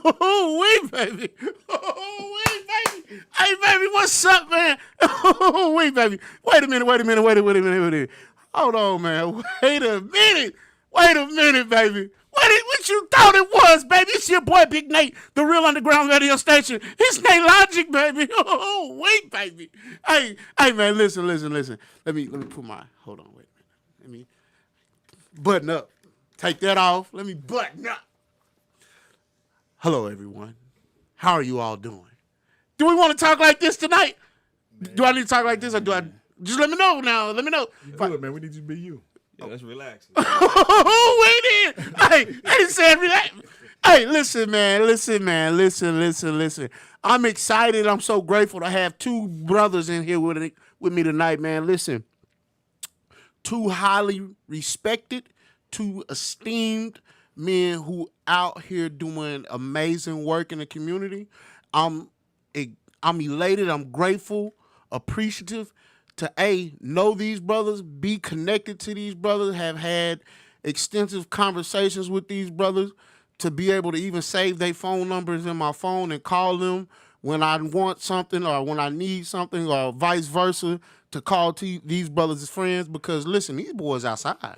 Oh, wait, baby. Oh, wait, baby. Hey, baby, what's up, man? Oh, wait, baby. Wait a minute. Hold on, man. Wait a minute, baby. What you thought it was, baby? It's your boy, Big Nate, the real underground radio station. It's Natelogic, baby. Oh, wait, baby. Hey, man, listen. Let me put my, hold on, wait a minute. Let me button up. Take that off. Let me button up. Hello, everyone. How are you all doing? Do we want to talk like this tonight? Man, do I need to talk like this, or do I? Just let me know now. Let me know. You do it, man. We need you to be you. Yeah, let's relax. Oh, wait in. Hey, I didn't say relax. Hey, listen, man. Listen. I'm excited. I'm so grateful to have two brothers in here with me tonight, man. Listen, two highly respected, two esteemed men who out here doing amazing work in the community. I'm elated. I'm grateful, appreciative to know these brothers, be connected to these brothers, have had extensive conversations with these brothers, to be able to even save their phone numbers in my phone and call them when I want something or when I need something, or vice versa, to call to these brothers as friends. Because listen, these boys outside.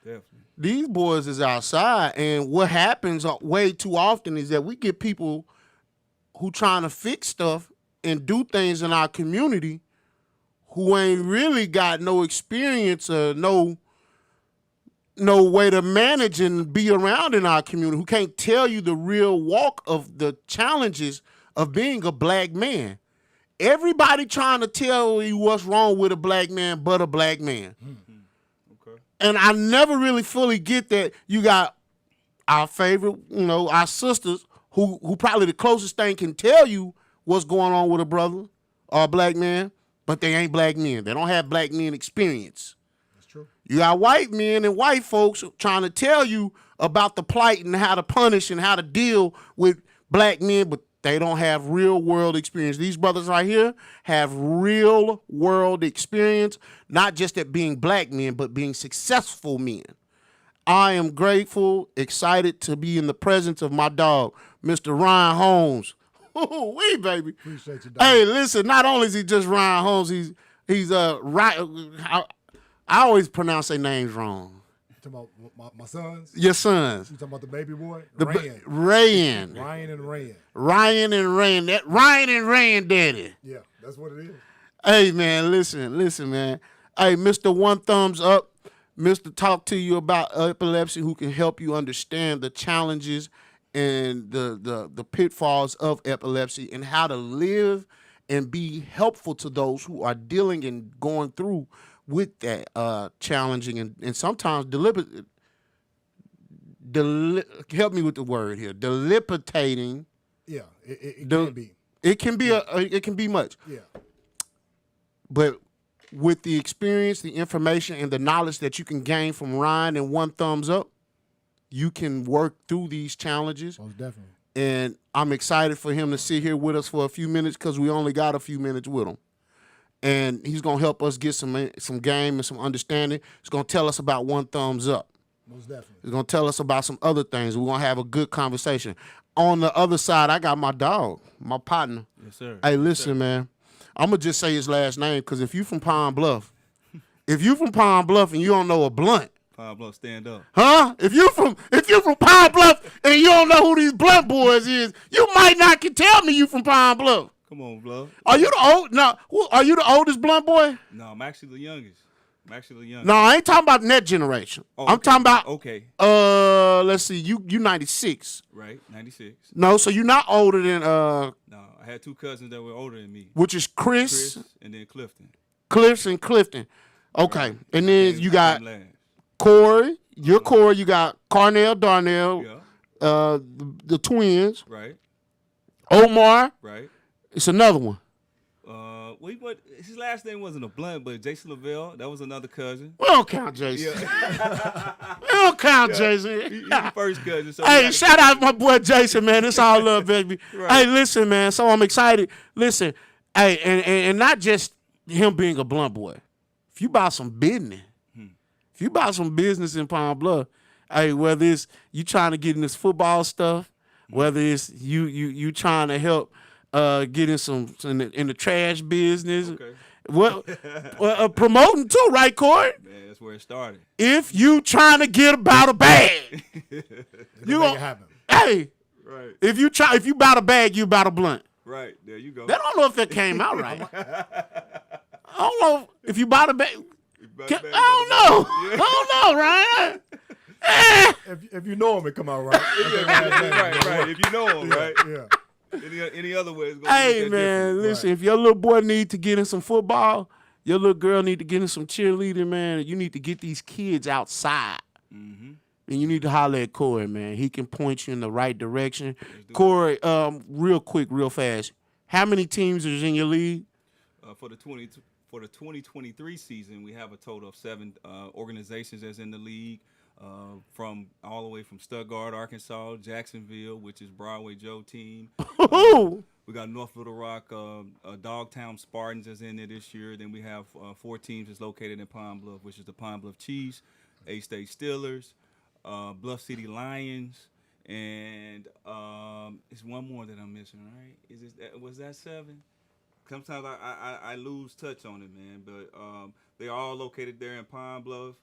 Definitely. These boys is outside, and what happens way too often is that we get people who trying to fix stuff and do things in our community who ain't really got no experience or no way to manage and be around in our community, who can't tell you the real walk of the challenges of being a black man. Everybody trying to tell you what's wrong with a black man but a black man. Okay. And I never really fully get that. You got our favorite, our sisters who probably the closest thing can tell you what's going on with a brother or a black man, but they ain't black men. They don't have black men experience. That's true. You got white men and white folks trying to tell you about the plight and how to punish and how to deal with black men, but they don't have real world experience. These brothers right here have real world experience, not just at being black men, but being successful men. I am grateful, excited to be in the presence of my dog, Mr. Ryan Holmes. Oh, wait, baby. Appreciate you, dog. Hey, listen, not only is he just Ryan Holmes, he's right. I always pronounce their names wrong. You talking about my sons? Your sons. You talking about the baby boy? Rayan. Ryan and Rayan. That Ryan and Rayan daddy. Yeah, that's what it is. Hey, man, listen, man. Hey, Mr. One Thumbs Up, Mr. Talk to you about epilepsy, who can help you understand the challenges and the pitfalls of epilepsy and how to live and be helpful to those who are dealing and going through with that challenging and sometimes help me with the word here, debilitating. Yeah, it can be. It can be it can be much. Yeah. But with the experience, the information, and the knowledge that you can gain from Ryan and One Thumbs Up, you can work through these challenges. Most definitely. And I'm excited for him to sit here with us for a few minutes because we only got a few minutes with him. And he's going to help us get some game and some understanding. He's going to tell us about One Thumbs Up. Most definitely. He's going to tell us about some other things. We're going to have a good conversation. On the other side, I got my dog, my partner. Yes, sir. Hey, listen, man. I'm going to just say his last name because if you from Pine Bluff, and you don't know a Blunt, Pine Bluff, stand up. huh? If you from Pine Bluff and you don't know who these Blunt boys is, you might not can tell me you from Pine Bluff. Come on, Bluff. Are you the oldest Blunt boy? No, I'm actually the youngest. No, I ain't talking about that generation. Oh, I'm talking about okay. Let's see, you 96. Right, 96. No, so you're not older than No, I had two cousins that were older than me. which is Chris and then Clifton. and Clifton. Okay. Right. And then you got last. Cory. You're Cory. You got Carnell, Darnell, Yeah. the twins. Right. Omar. Right. It's another one. But his last name wasn't a Blunt, but Jason Lavelle, that was another cousin. We don't count Jason. Yeah. We don't count Jason. He's the first cousin. So Hey, shout out my boy Jason, man. It's all love, baby. Right. Hey, listen, man. So I'm excited. Listen, hey, and not just him being a Blunt boy. If you buy some business, if you buy some business in Pine Bluff, hey, whether it's you trying to get in this football stuff Whether it's you trying to help get in in the trash business. Okay. Well, promoting too, right, Cory? Man, that's where it started. If you trying to get about a bag, You you make gon- it happen. hey, Right. if you about a bag, you about a blunt. Right. There you go. I don't know if that came out right. I don't know if you bought a bag. I don't know. I don't know, Ryan. If you know him, it come out right. right. If you know him, right? Yeah. Any other way, it's gonna Hey be man, different. listen. If your little boy need to get in some football, your little girl need to get in some cheerleading, man. You need to get these kids outside, and you need to holler at Cory, man. He can point you in the right direction. Cory, real quick, real fast. How many teams is in your league? For the 2023 season, we have a total of 7 organizations that's in the league. From all the way from Stuttgart, Arkansas, Jacksonville, which is Broadway Joe team. We got North Little Rock, Dogtown Spartans is in there this year. Then we have 4 teams that's located in Pine Bluff, which is the Pine Bluff Chiefs, A-State Steelers, Bluff City Lions, and it's one more that I'm missing, right? Was that 7? Sometimes I lose touch on it, man. But they're all located there in Pine Bluff.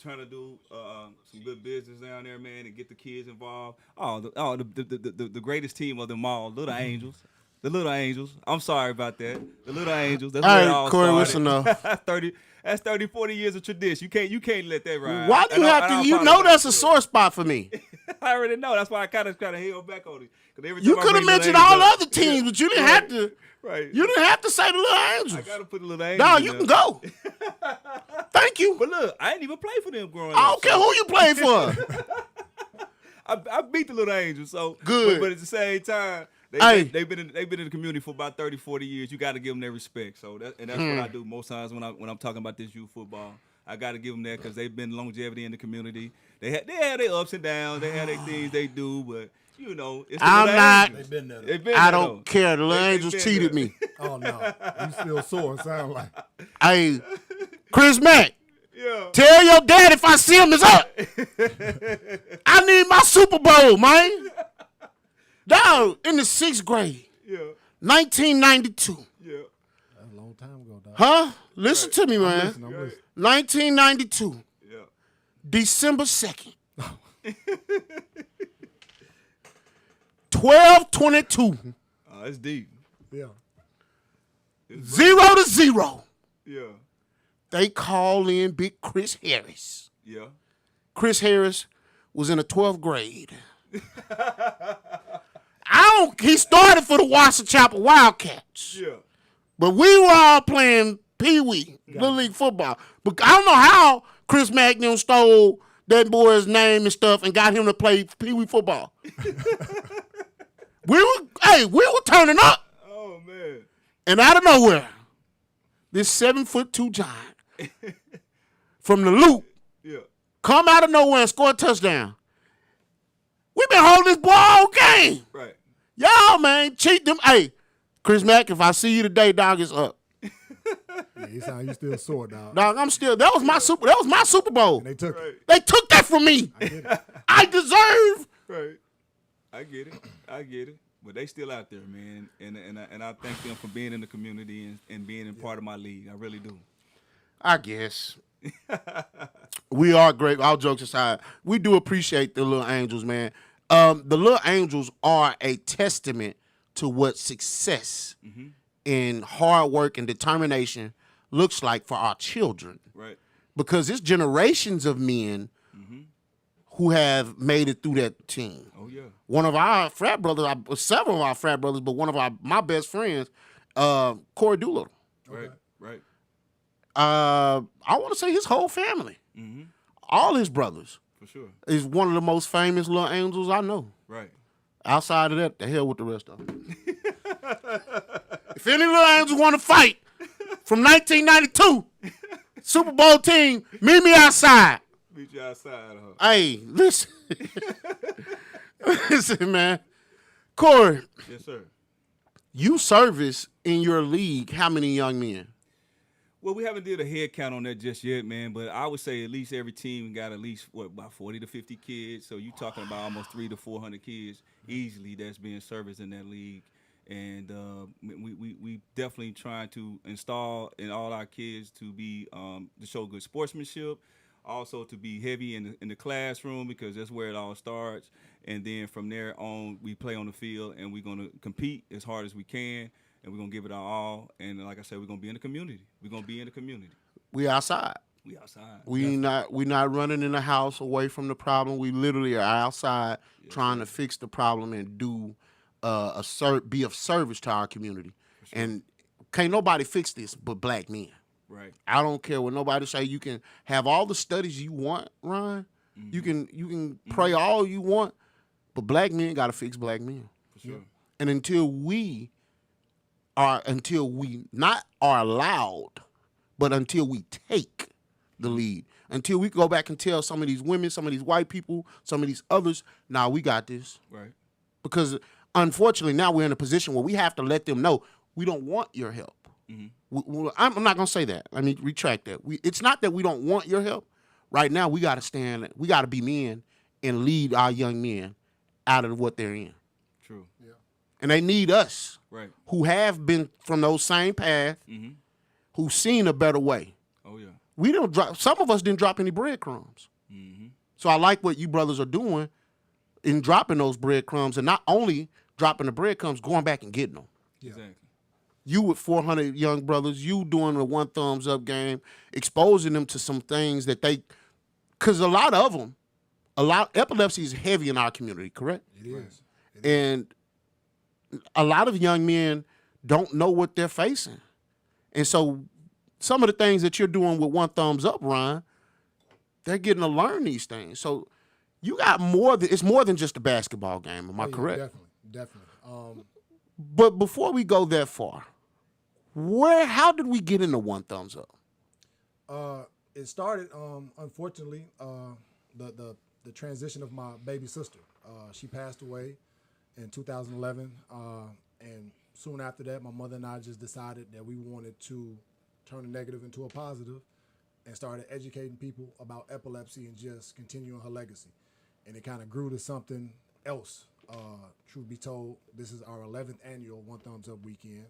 Trying to do some good business down there, man, and get the kids involved. The greatest team of them all, Little Angels. The Little Angels. I'm sorry about that. The Little Angels. That's where it all Cory, started. listen That's 30, 40 years of tradition. You can't let that ride. Why do you have to? You know that's a sore spot for me. I already know. That's why I kind of held back on it. You could have mentioned all other teams, but you didn't have to. Right. You didn't have to say the Little Angels. I gotta put the Little Angels. No, in you there. can go. Thank you. But look, I didn't even play for them growing up. I don't care who you play for. I beat the Little Angels, so Good. But at the same time, Hey. they've been in the community for about 30, 40 years. You got to give them their respect. So that's what I do most times when I'm talking about this youth football. I got to give them that because they've been longevity in the community. They had their ups and downs. They had their things they do, but you know, it's the I'm Little not- Angels. They've been there. They've been I there, don't though. care. The Little They Angels been cheated there. me. Oh no, you still sore. Sound like. Hey, Chris Mack, Yeah. tell your dad if I see him is up. I need my Super Bowl, man. Dog, in the 6th grade, Yeah. 1992. Yeah. That's a long time ago, dog. Huh? Listen to me, man. Listen, I'm listening. 1992, Yeah. December 2nd. 12:22, Oh, that's deep. Yeah. 0-0. Yeah. They call in Big Chris Harris. Yeah. Chris Harris was in the 12th grade. He started for the Wasser Chapel Wildcats. Yeah. But we were all playing Pee Wee, Little League football. But I don't know how Chris Magnum stole that boy's name and stuff and got him to play Pee Wee football. we were turning up. Oh man. And out of nowhere, this 7'2" giant from the loop Yeah. come out of nowhere and score a touchdown. We've been holding this boy all game. Right. Y'all, man, cheat them. Hey, Chris Mack, if I see you today, dog, it's up. Yeah, you sound you still sore, dog. Dog, that was my Super Bowl. And they took Right. it. They took that from me. I get it. I deserve. Right. I get it. But they still out there, man. And I thank them for being in the community and being in part of my league. I really do. I guess. We are great. All jokes aside, we do appreciate the Little Angels, man. The Little Angels are a testament to what success and hard work and determination looks like for our children. Right. Because it's generations of men who have made it through that team. Oh yeah. One of our frat brothers, several of our frat brothers, but one of my best friends, Cory Doolittle. Right. Right. I want to say his whole family, all his brothers, For sure. is one of the most famous Little Angels I know. Right. Outside of that, the hell with the rest of them. If any Little Angels want to fight from 1992, Super Bowl team, meet me outside. Meet you outside, huh? Hey, listen. Listen, man. Cory, Yes, sir. you service in your league how many young men? Well, we haven't did a head count on that just yet, man. But I would say at least every team got at least about 40 to 50 kids. So you talking about almost 300 to 400 kids easily that's being serviced in that league. And we definitely trying to install in all our kids to be to show good sportsmanship, also to be heavy in the classroom because that's where it all starts. And then from there on, we play on the field and we're gonna compete as hard as we can, and we're gonna give it our all. And like I said, we're gonna be in the community. We're gonna be in the community. We outside. We outside. We not running in the house away from the problem. We literally are outside trying to fix the problem and do be of service to our community. Sure. And can't nobody fix this but black men. Right. I don't care what nobody say. You can have all the studies you want, Ryan. You can pray all you want, but black men got to fix black men. For sure. And until we not are allowed, but until we take the lead, until we go back and tell some of these women, some of these white people, some of these others, nah, we got this. Right. Because unfortunately, now we're in a position where we have to let them know we don't want your help. I'm not going to say that. Let me retract that. It's not that we don't want your help. Right now, we got to stand. We got to be men and lead our young men out of what they're in. True. Yeah. And they need us, right, who have been from those same paths, who've seen a better way. Oh, yeah. We don't drop. Some of us didn't drop any breadcrumbs. So I like what you brothers are doing in dropping those breadcrumbs, and not only dropping the breadcrumbs, going back and getting them. Yeah. Exactly. You with 400 young brothers, you doing the one thumbs up game, exposing them to some things that because a lot of them, epilepsy is heavy in our community, correct? It is. And a lot of young men don't know what they're facing. And so some of the things that you're doing with one thumbs up, Ryan, they're getting to learn these things. So you got it's more than just a basketball game. Am I correct? Definitely. But before we go that far, how did we get into one thumbs up? It started, unfortunately, the transition of my baby sister. She passed away in 2011, and soon after that, my mother and I just decided that we wanted to turn a negative into a positive and started educating people about epilepsy and just continuing her legacy. And it kind of grew to something else. Truth be told, this is our 11th annual One Thumbs Up weekend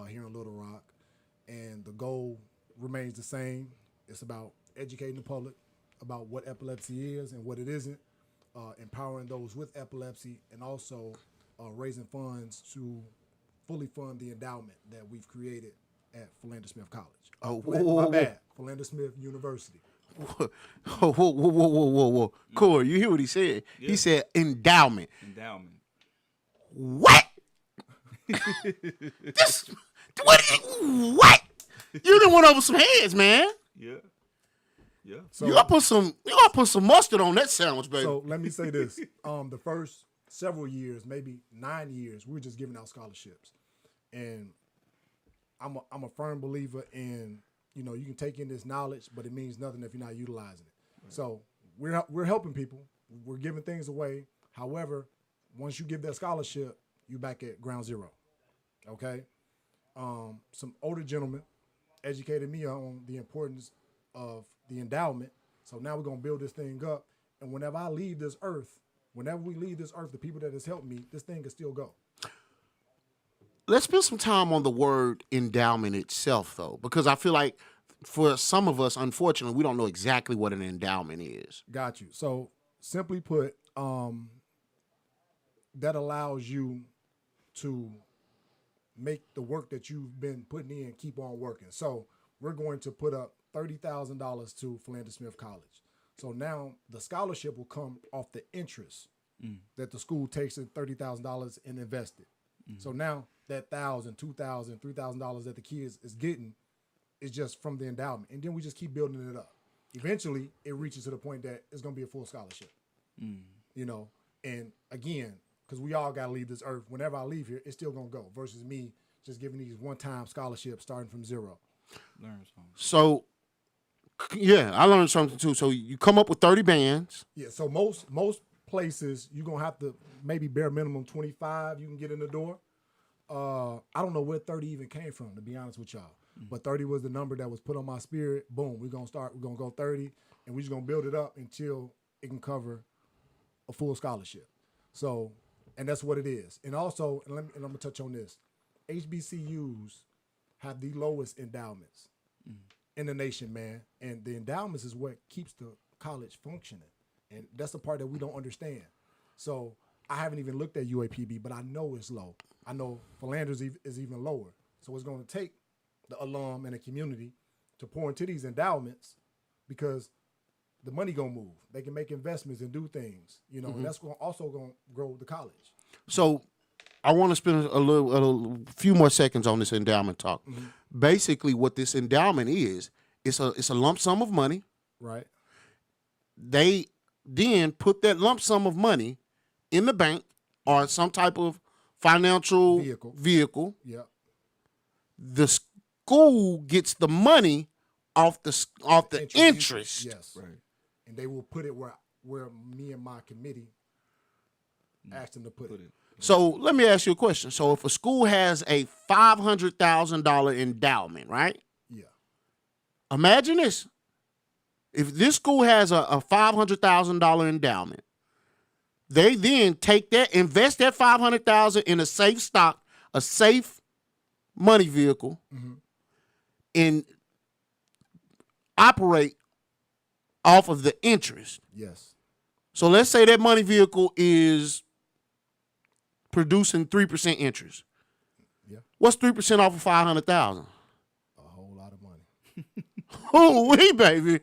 here in Little Rock. And the goal remains the same. It's about educating the public about what epilepsy is and what it isn't, empowering those with epilepsy, and also raising funds to fully fund the endowment that we've created at Philander Smith College. My bad. Philander Smith University. Whoa. Cory, you hear what he said? Yeah. He said endowment. Endowment. What? What? You done went over some heads, man. Yeah. Yeah. So, you gotta put some mustard on that sandwich, baby. So let me say this. The first several years, maybe 9 years, we were just giving out scholarships. And I'm a firm believer in, you can take in this knowledge, but it means nothing if you're not utilizing it. Right. So we're helping people. We're giving things away. However, once you give that scholarship, you back at ground zero. Okay? Some older gentlemen educated me on the importance of the endowment. So now we're going to build this thing up. And whenever we leave this earth, the people that has helped me, this thing can still go. Let's spend some time on the word endowment itself, though, because I feel like for some of us, unfortunately, we don't know exactly what an endowment is. Got you. So simply put, that allows you to make the work that you've been putting in keep on working. So we're going to put up $30,000 to Philander Smith College. So now the scholarship will come off the interest that the school takes in $30,000 and invest it. So now that $1,000, $2,000, $3,000 that the kids is getting is just from the endowment. And then we just keep building it up. Eventually, it reaches to the point that it's going to be a full scholarship. And again, because we all got to leave this earth. Whenever I leave here, it's still going to go versus me just giving these one-time scholarships starting from zero. Learn something. So, yeah, I learned something too. So you come up with 30 bands. Yeah, so most places you're going to have to maybe bare minimum 25 you can get in the door. I don't know where 30 even came from, to be honest with y'all. But 30 was the number that was put on my spirit. Boom, we're going to go 30, and we're just going to build it up until it can cover a full scholarship. So And that's what it is. And also, and I'm gonna touch on this. HBCUs have the lowest endowments in the nation, man. And the endowments is what keeps the college functioning. And that's the part that we don't understand. So I haven't even looked at UAPB, but I know it's low. I know Philander's is even lower. So it's going to take the alum and the community to pour into these endowments because the money gonna move. They can make investments and do things, you know. And that's also gonna grow the college. So I want to spend a few more seconds on this endowment talk. Basically, what this endowment is, it's a lump sum of money. Right. They then put that lump sum of money in the bank or some type of financial vehicle. Yeah. The school gets the money off the interest. Yes. Right. And they will put it where me and my committee asked them to put it. So let me ask you a question. So if a school has a $500,000 endowment, right? Yeah. Imagine this. If this school has a $500,000 endowment, they then take that, invest that $500,000 in a safe stock, a safe money vehicle, and operate off of the interest. Yes. So let's say that money vehicle is producing 3% interest. Yeah. What's 3% off of 500,000? A whole lot of money. Oh, baby.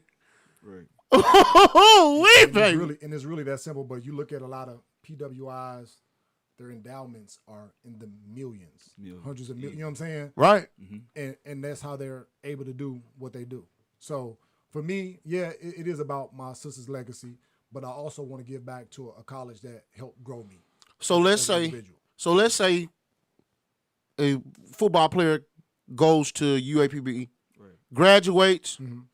Right. Oh, baby. It's really that simple. But you look at a lot of PWIs, their endowments are in the millions. Hundreds of millions. You know what I'm saying? Right. And that's how they're able to do what they do. So for me, yeah, it is about my sister's legacy, but I also want to give back to a college that helped grow me. So let's say a football player goes to UAPB, graduates, and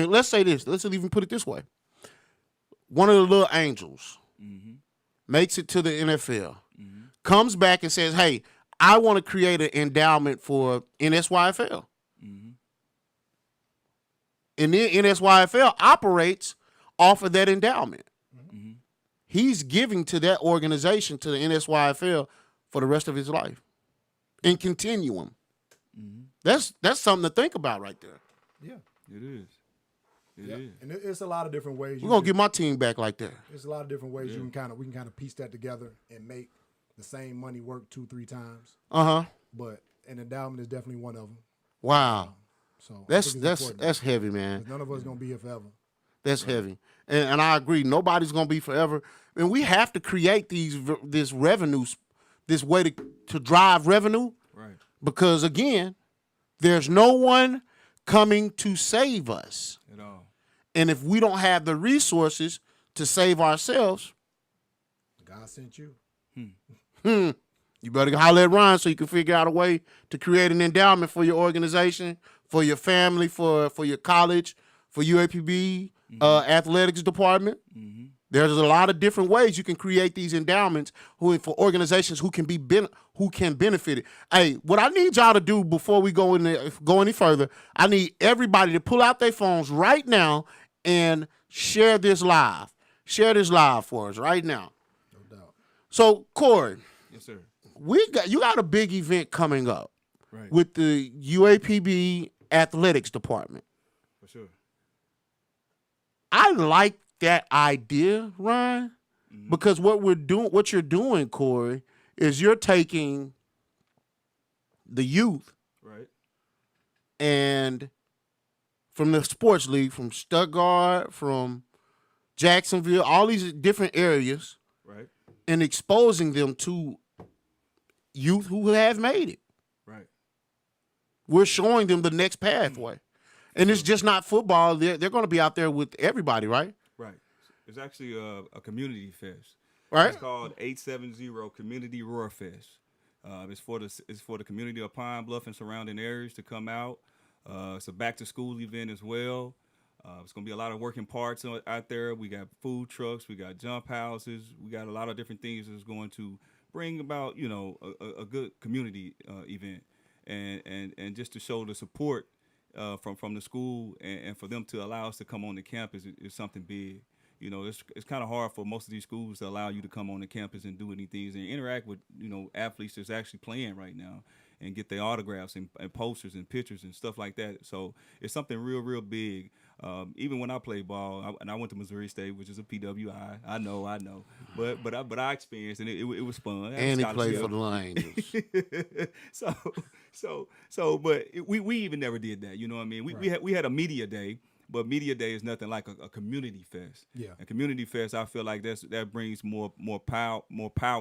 let's say this, let's even put it this way. One of the little angels makes it to the NFL, comes back and says, hey, I want to create an endowment for NSYFL. And then NSYFL operates off of that endowment. He's giving to that organization, to the NSYFL, for the rest of his life. In continuum. That's something to think about right there. Yeah. It is. It is. And it's a lot of different ways. We're going to get my team back like that. There's a lot of different ways we can kind of piece that together and make the same money work 2-3 times. But an endowment is definitely one of them. Wow. So that's heavy, man. None of us gonna be here forever. That's heavy, and I agree. Nobody's gonna be forever, and we have to create this revenues, this way to drive revenue. Right. Because again, there's no one coming to save us at all, and if we don't have the resources to save ourselves, God sent you. You better holler at Ryan so you can figure out a way to create an endowment for your organization, for your family, for your college, for UAPB, athletics department. There's a lot of different ways you can create these endowments for organizations who can benefit it. Hey, what I need y'all to do before we go any further, I need everybody to pull out their phones right now and share this live. Share this live for us right now. No doubt. So, Cory. Yes, sir. You got a big event coming up right. with the UAPB athletics department. For sure. I like that idea, Ryan, because what you're doing, Cory, is you're taking the youth, right, and from the sports league, from Stuttgart, from Jacksonville, all these different areas, right, and exposing them to youth who have made it. Right. We're showing them the next pathway. And it's just not football. They're going to be out there with everybody, right? Right. It's actually a community fest. Right. It's called 870 Community Roar Fest. It's for the community of Pine Bluff and surrounding areas to come out. It's a back to school event as well. It's going to be a lot of working parts out there. We got food trucks, we got jump houses, we got a lot of different things that's going to bring about, a good community event, and just to show the support from the school and for them to allow us to come on the campus is something big. you know, it's kind of hard for most of these schools to allow you to come on the campus and do any things and interact with, you know, athletes that's actually playing right now and get their autographs and posters and pictures and stuff like that. So it's something real big. Even when I played ball, and I went to Missouri State, which is a PWI. I know, but I experienced and it was fun. I had a And he played scholarship. for the Lions. But we even never did that. You know what I mean? We had a media day. But media day is nothing like a community fest. Yeah. A community fest, I feel like that brings more power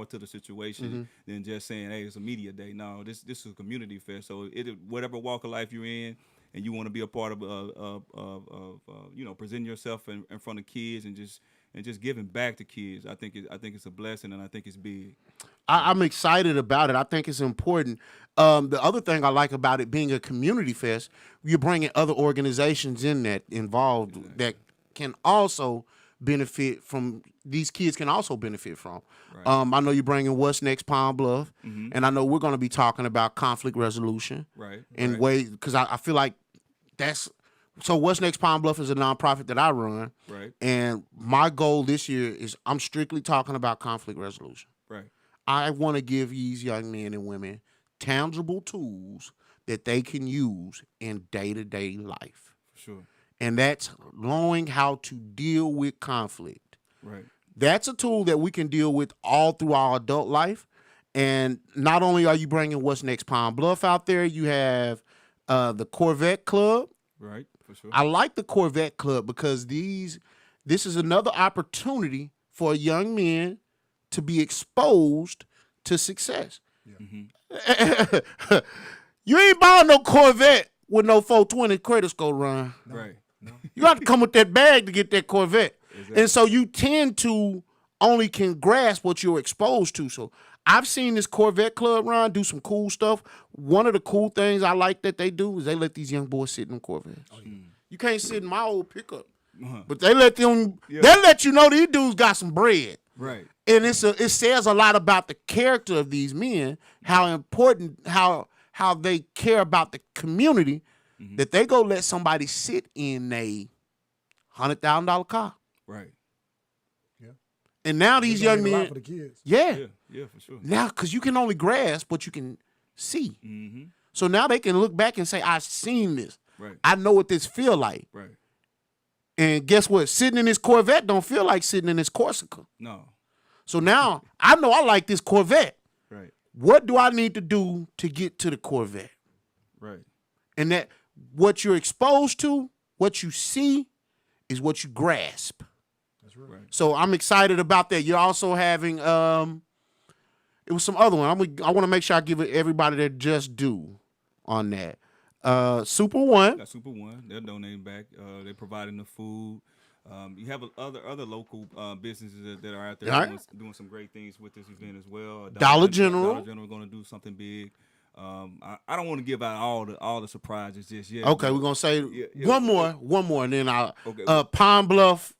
to the situation than just saying, hey, it's a media day. No, this is a community fest. So whatever walk of life you're in, and you want to be a part of you know, presenting yourself in front of kids and just giving back to kids. I think it's a blessing, and I think it's big. I'm excited about it. I think it's important. The other thing I like about it being a community fest, you're bringing other organizations in that involved that can also benefit from. These kids can also benefit from. Right. I know you're bringing What's Next Pine Bluff, and I know we're going to be talking about conflict resolution. Right. In ways, because I feel like that's. So What's Next Pine Bluff is a nonprofit that I run. Right. And my goal this year is I'm strictly talking about conflict resolution. Right. I want to give these young men and women tangible tools that they can use in day-to-day life. For sure. And that's knowing how to deal with conflict. Right. That's a tool that we can deal with all through our adult life. And not only are you bringing What's Next Pine Bluff out there, you have the Corvette Club. Right. For sure. I like the Corvette Club because this is another opportunity for young men to be exposed to success. Yeah. You ain't buying no Corvette with no 420 credit score run. No, Right. No. You got to come with that bag to get that Corvette. Exactly. And so you tend to only can grasp what you're exposed to. So I've seen this Corvette Club run do some cool stuff. One of the cool things I like that they do is they let these young boys sit in Corvettes. Oh, yeah. You can't sit in my old pickup. Uh-huh. But they let them, Yeah. they let you know these dudes got some bread. Right. And it says a lot about the character of these men, how important, how they care about the community, that they go let somebody sit in a $100,000 car. Right. Yeah. And now these It's gonna young mean a lot men, for the kids. yeah, Yeah, for sure. now because you can only grasp what you can see. Mm-hmm. So now they can look back and say, I've seen this. Right. I know what this feel like. Right. And guess what? Sitting in this Corvette don't feel like sitting in this Corsica. No. So now I know I like this Corvette. Right. What do I need to do to get to the Corvette? Right. And that what you're exposed to, what you see, is what you grasp. That's right. Right. So I'm excited about that. You're also having it was some other one. I want to make sure I give everybody their just due on that. Super One. Got Super One. They're donating back. They're providing the food. You have other local businesses that are out there Right. doing some great things with this event as well. Dollar General. Dollar General going to do something big. I don't want to give out all the surprises just yet. Okay, we're gonna say Yeah. one more, and then I'll Okay. Pine Bluff,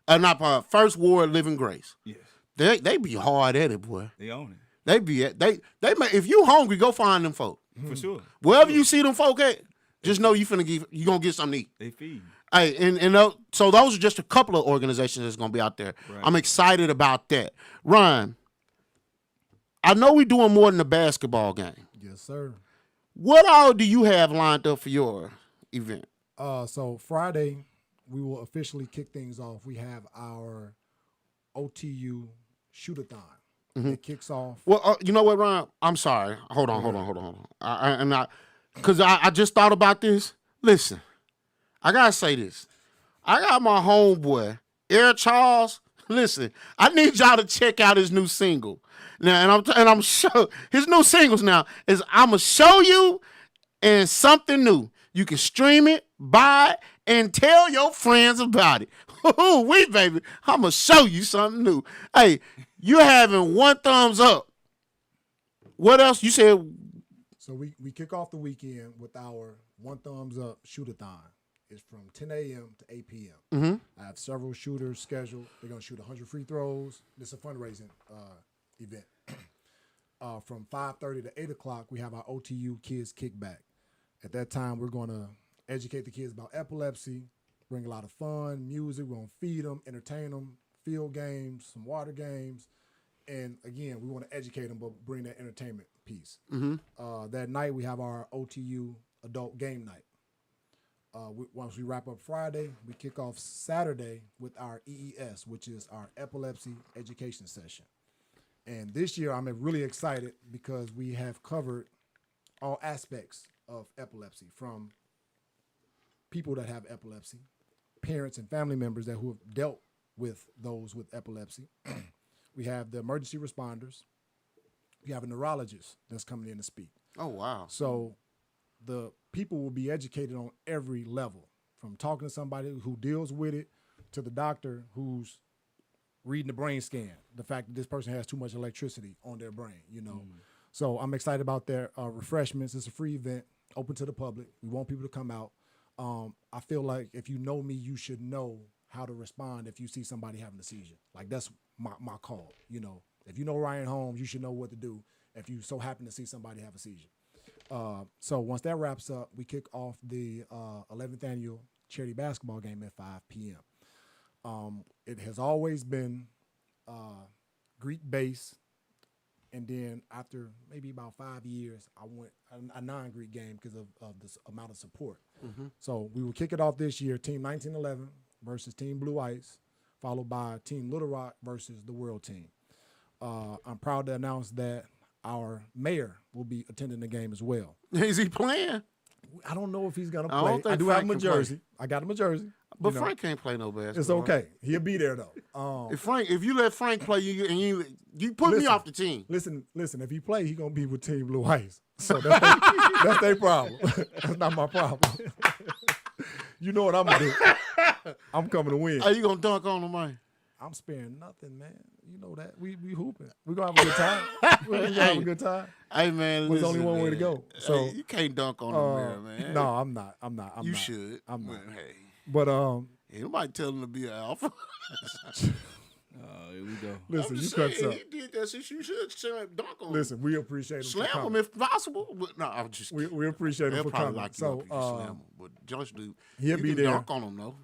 not First Ward Living Grace. Yes, They be hard at it, boy. they own it They be they may, if you hungry, go find them folk. for sure. Wherever you see them folk at, just know you gonna get something to eat. They feed. Hey, so those are just a couple of organizations that's gonna be out there. Right. I'm excited about that. Ryan, I know we're doing more than a basketball game. Yes, sir. What all do you have lined up for your event? So Friday, we will officially kick things off. We have our OTU shoot-a-thon. It kicks off. Well, you know what, Ryan? I'm sorry. Hold on. Because I just thought about this. Listen, I gotta say this. I got my homeboy, Eric Charles. Listen, I need y'all to check out his new single. Now, and I'm sure his new singles now is I'ma show you and something new. You can stream it, buy it, and tell your friends about it. Ooh, baby, I'ma show you something new. Hey, you're having one thumbs up. What else? You said So we kick off the weekend with our one thumbs up shoot-a-thon. It's from 10 a.m. to 8 p.m. I have several shooters scheduled. They're going to shoot 100 free throws. This is a fundraising event. From 5:30 to 8 o'clock, we have our OTU Kids Kickback. At that time, we're going to educate the kids about epilepsy, bring a lot of fun, music. We're going to feed them, entertain them, field games, some water games. And again, we want to educate them, but bring that entertainment piece. That night, we have our OTU adult game night. Once we wrap up Friday, we kick off Saturday with our EES, which is our epilepsy education session. And this year, I'm really excited because we have covered all aspects of epilepsy, from people that have epilepsy, parents and family members who have dealt with those with epilepsy. We have the emergency responders. We have a neurologist that's coming in to speak. Oh, wow. So the people will be educated on every level, from talking to somebody who deals with it to the doctor who's reading the brain scan, the fact that this person has too much electricity on their brain, you know. So I'm excited about their refreshments. It's a free event, open to the public. We want people to come out. I feel like if you know me, you should know how to respond if you see somebody having a seizure. Like, that's my call, you know. If you know Ryan Holmes, you should know what to do if you so happen to see somebody have a seizure. So once that wraps up, we kick off the 11th annual charity basketball game at 5 p.m. It has always been Greek-based, and then after maybe about 5 years, I went a non-Greek game because of this amount of support. So we will kick it off this year, Team 1911 versus Team Blue Ice, followed by Team Little Rock versus the World Team. I'm proud to announce that our mayor will be attending the game as well. Is he playing? I don't know if he's going to I don't play. think I do Frank have him a can play. jersey. I got him a jersey. But you know. Frank can't play no basketball. It's okay. He'll be there, though. If you let Frank play, you put me Listen. off the team. Listen. If he play, he going to be with Team Blue Ice. So that's their problem. That's not my problem. You know what I'm going to do. I'm coming to win. Are you gonna dunk on him, man? I'm sparing nothing, man. You know that. We hooping. We're going to have a good time. We're going to have a good time. Hey, man, There's listen, only one way to man. go. So Hey, you can't dunk on the mirror, man. No, I'm not. You should. I'm not. Man, hey, But ain't nobody tell him to be an alpha. Here we go. listen, I'm you just cut saying, up. he did that shit. You should dunk on him. Listen, we appreciate him. Slam for him coming. if possible. But no, I'm just. We appreciate him They'll for probably coming. lock you So up if you slam him. But Josh, dude, he'll you be can there. dunk on him though.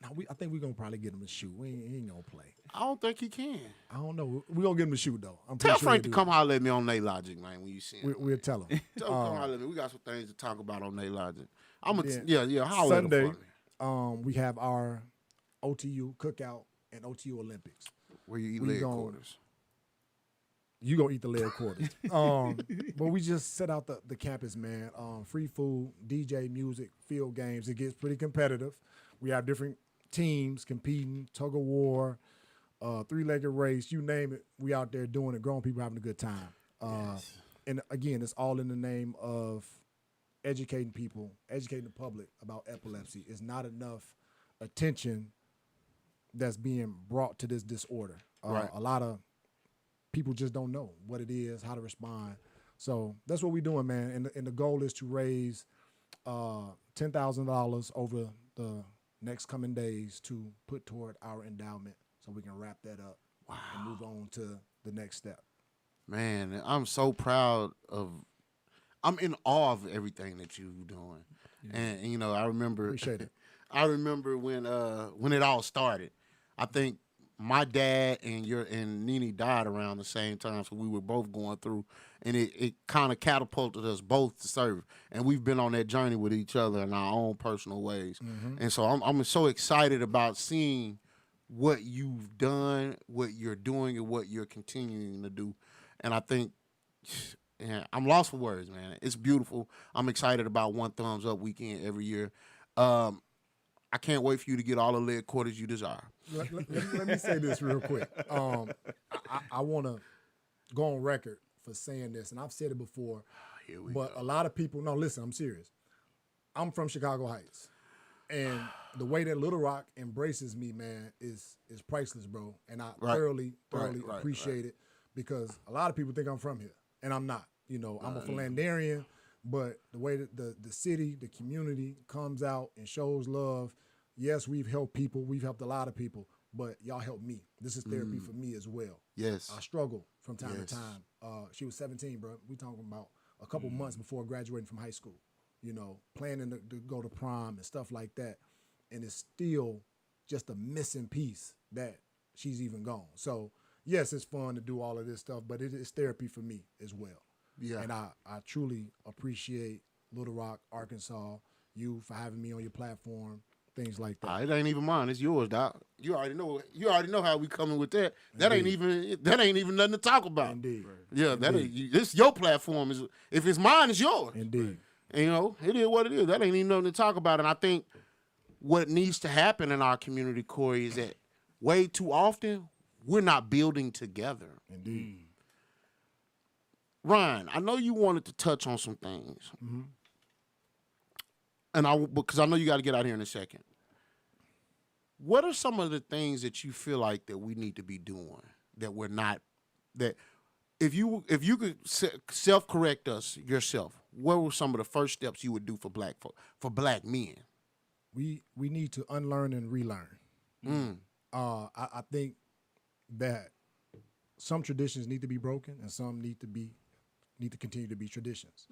No, I think we're gonna probably get him a shoot. He ain't gonna play. I don't think he can. I don't know. We're gonna get him a shoot though. I'm Tell pretty sure Frank to he'll come holler at me on Natelogic, man, when you see him. We'll tell him. Tell him come holler at me. We got some things to talk about on Natelogic. I'm then yeah, holler at him Sunday, for me. we have our OTU cookout and OTU Olympics. Where you eat we leg gon- quarters. You gonna eat the leg quarters. But we just set out the campus, man. Free food, DJ, music, field games. It gets pretty competitive. We have different teams competing, tug of war, three-legged race, you name it. We out there doing it. Grown people having a good time. And again, it's all in the name of educating people, educating the public about epilepsy. It's not enough attention that's being brought to this disorder. Right. A lot of people just don't know what it is, how to respond. So that's what we're doing, man. And the goal is to raise $10,000 over the next coming days to put toward our endowment so we can wrap that up and move on to the next step. Man, I'm so proud I'm in awe of everything that you're doing. Yeah. And you know, I remember Appreciate it. I remember when it all started. I think my dad and Nene died around the same time, so we were both going through, and it kind of catapulted us both to serve. And we've been on that journey with each other in our own personal ways. Mm-hmm. And so I'm so excited about seeing what you've done, what you're doing, and what you're continuing to do. And I think, yeah, I'm lost for words, man. It's beautiful. I'm excited about One Thumbs Up weekend every year. I can't wait for you to get all the leg quarters you desire. Let me say this real quick. I want to go on record for saying this, and I've said it before, but a lot of people, no, listen, I'm serious. I'm from Chicago Heights, and the way that Little Rock embraces me, man, is priceless, bro. And I thoroughly appreciate it, because a lot of people think I'm from here, and I'm not. You know, I'm a Philanderian, but the way that the city, the community comes out and shows love, yes, we've helped people. We've helped a lot of people, but y'all helped me. This is therapy for me as well. Yes. I struggle from time to time. She was 17, bro. We talking about a couple months before graduating from high school, you know, planning to go to prom and stuff like that. and it's still just a missing piece that she's even gone. So yes, it's fun to do all of this stuff, but it is therapy for me as well. Yeah. And I truly appreciate Little Rock, Arkansas, you for having me on your platform, things like that. It ain't even mine. It's yours, Doc. You already know. You already know how we coming with that. That ain't even nothing to talk about. Indeed. Yeah, that ain't. This your platform. Is if it's mine, it's yours. Indeed. And, you know, it is what it is. That ain't even nothing to talk about. And I think what needs to happen in our community, Cory, is that way too often we're not building together. Indeed. Ryan, I know you wanted to touch on some things, and because I know you got to get out here in a second. What are some of the things that you feel like that we need to be doing that we're not? That if you could self-correct us yourself, what were some of the first steps you would do for black men? We need to unlearn and relearn. I think that some traditions need to be broken and some need to continue to be traditions.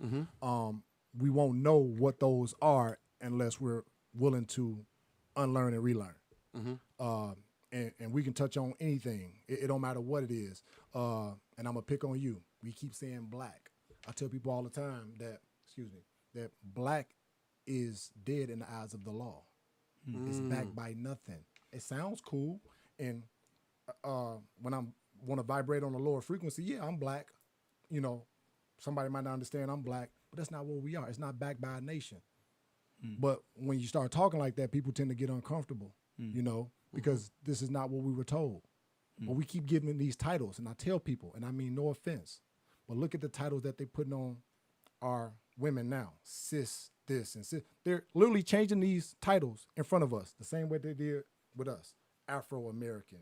We won't know what those are unless we're willing to unlearn and relearn. And we can touch on anything. It don't matter what it is. And I'm gonna pick on you. We keep saying black. I tell people all the time that black is dead in the eyes of the law. It's backed by nothing. It sounds cool, and when I want to vibrate on a lower frequency, yeah, I'm black. You know, somebody might not understand I'm black, but that's not what we are. It's not backed by a nation. But when you start talking like that, people tend to get uncomfortable, you know, because this is not what we were told. But we keep giving these titles, and I tell people, and I mean no offense, but look at the titles that they're putting on our women now. Cis, this, and cis. They're literally changing these titles in front of us the same way they did with us. Afro-American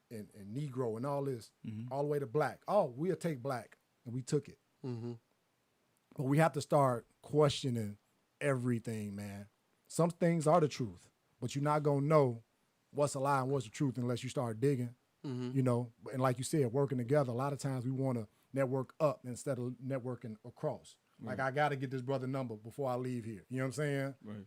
and Negro and all this, all the way to black. Oh, we'll take black, and we took it. But we have to start questioning everything, man. Some things are the truth, but you're not going to know what's a lie and what's the truth unless you start digging, you know. And like you said, working together, a lot of times we want to network up instead of networking across. Like, I got to get this brother number before I leave here. You know what I'm saying? Right.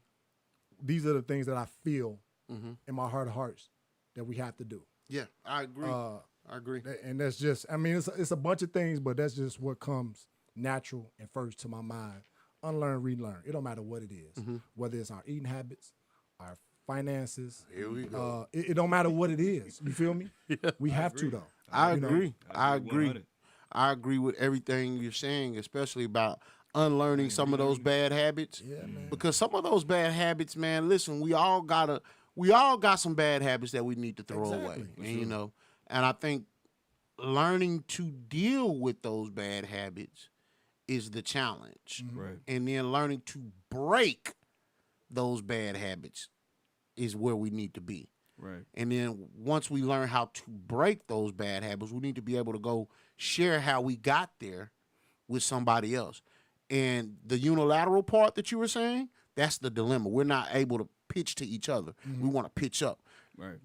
These are the things that I feel in my heart of hearts that we have to do. Yeah, I agree. I agree. And that's just, I mean, it's a bunch of things, but that's just what comes natural and first to my mind. Unlearn, relearn. It don't matter what it is, whether it's our eating habits, our finances. Here we go. It don't matter what it is. You feel me? We have to, though. I You know? agree. I agree. 100. I agree with everything you're saying, especially about unlearning some of those bad habits. Yeah, man. Because some of those bad habits, man, listen, we all got some bad habits that we need to throw away. Exactly. And, you know, and I think learning to deal with those bad habits is the challenge. Right. And then learning to break those bad habits is where we need to be. Right. And then once we learn how to break those bad habits, we need to be able to go share how we got there with somebody else. And the unilateral part that you were saying, that's the dilemma. We're not able to pitch to each other. We want to pitch up. Right.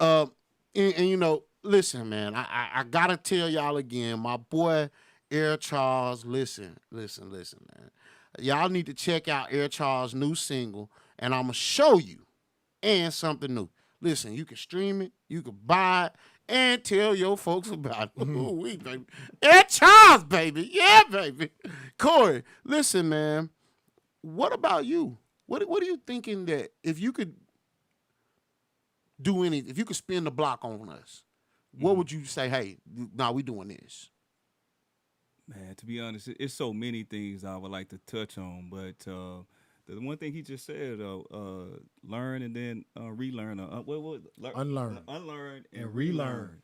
And you know, listen, man, I got to tell y'all again, my boy Air Charles, listen, man. Y'all need to check out Air Charles' new single, and I'm going to show you and something new. Listen, you can stream it, you can buy it, and tell your folks about it. Ooh, baby. Air Charles, baby. Yeah, baby. Cory, listen, man. What about you? What are you thinking that if you could do if you could spin the block on us, what would you say, hey, nah, we doing this? Man, to be honest, it's so many things I would like to touch on, but the one thing he just said, learn and then relearn. Unlearn. Unlearn and And relearn.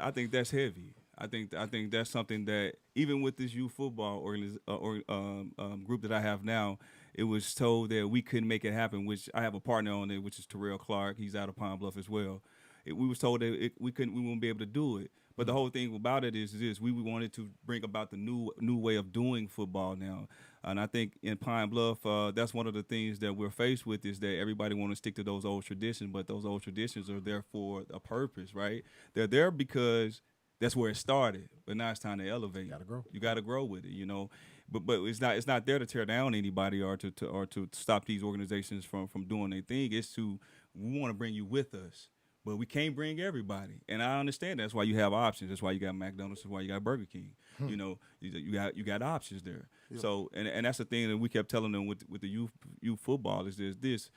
I think that's heavy. I think that's something that even with this youth football group that I have now, it was told that we couldn't make it happen. Which I have a partner on it, which is Terrell Clark. He's out of Pine Bluff as well. We was told that we wouldn't be able to do it. But the whole thing about it is this: we wanted to bring about the new way of doing football now. And I think in Pine Bluff, that's one of the things that we're faced with is that everybody want to stick to those old traditions, but those old traditions are there for a purpose, right? They're there because that's where it started, but now it's time to elevate. You got to grow with it, you know. But it's not there to tear down anybody or to stop these organizations from doing their thing. It's to we want to bring you with us. But we can't bring everybody, and I understand that's why you have options. That's why you got McDonald's. That's why you got Burger King. You know, you got options there. Yeah. So, and that's the thing that we kept telling them with the youth football is this: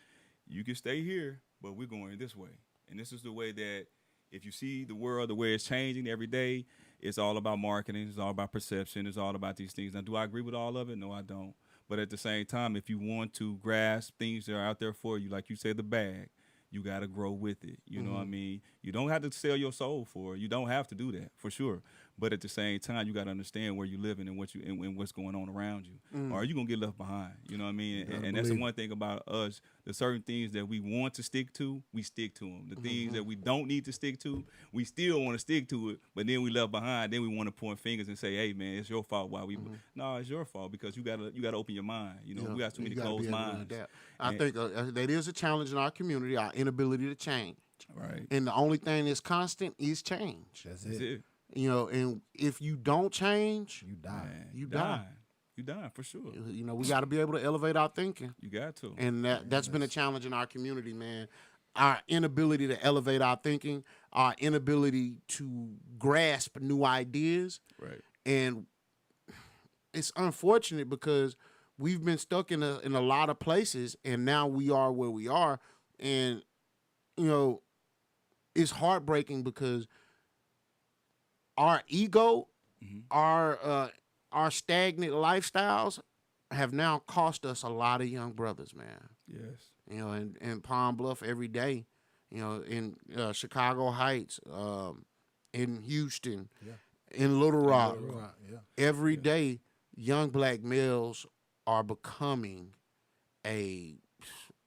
you can stay here, but we're going this way, and this is the way that if you see the world the way it's changing every day, it's all about marketing, it's all about perception, it's all about these things. Now, do I agree with all of it? No, I don't. But at the same time, if you want to grasp things that are out there for you, like you said, the bag. You got to grow with it. You know what I mean? You don't have to sell your soul for it. You don't have to do that, for sure. But at the same time, you got to understand where you're living and and what's going on around you. Or are you going to get left behind? You know what I mean? And that's the one thing about us. The certain things that we want to stick to, we stick to them. The things that we don't need to stick to, we still want to stick to it. But then we left behind. Then we want to point fingers and say, hey, man, it's your fault. Why we? No, it's your fault because you got to open your mind. You know, we got too many closed minds. I think that is a challenge in our community, our inability to change. Right. And the only thing that's constant is change. That's it. You know, and if you don't change, you die. Man, you die. You die for sure. You know, we got to be able to elevate our thinking. You got to. And that's been a challenge in our community, man. Our inability to elevate our thinking, our inability to grasp new ideas. Right. And it's unfortunate because we've been stuck in a lot of places, and now we are where we are. And, you know, it's heartbreaking because our ego, our stagnant lifestyles have now cost us a lot of young brothers, man. Yes. You know, in Palm Bluff every day, you know, in Chicago Heights, in Houston, in Little Rock, every day, young black males are becoming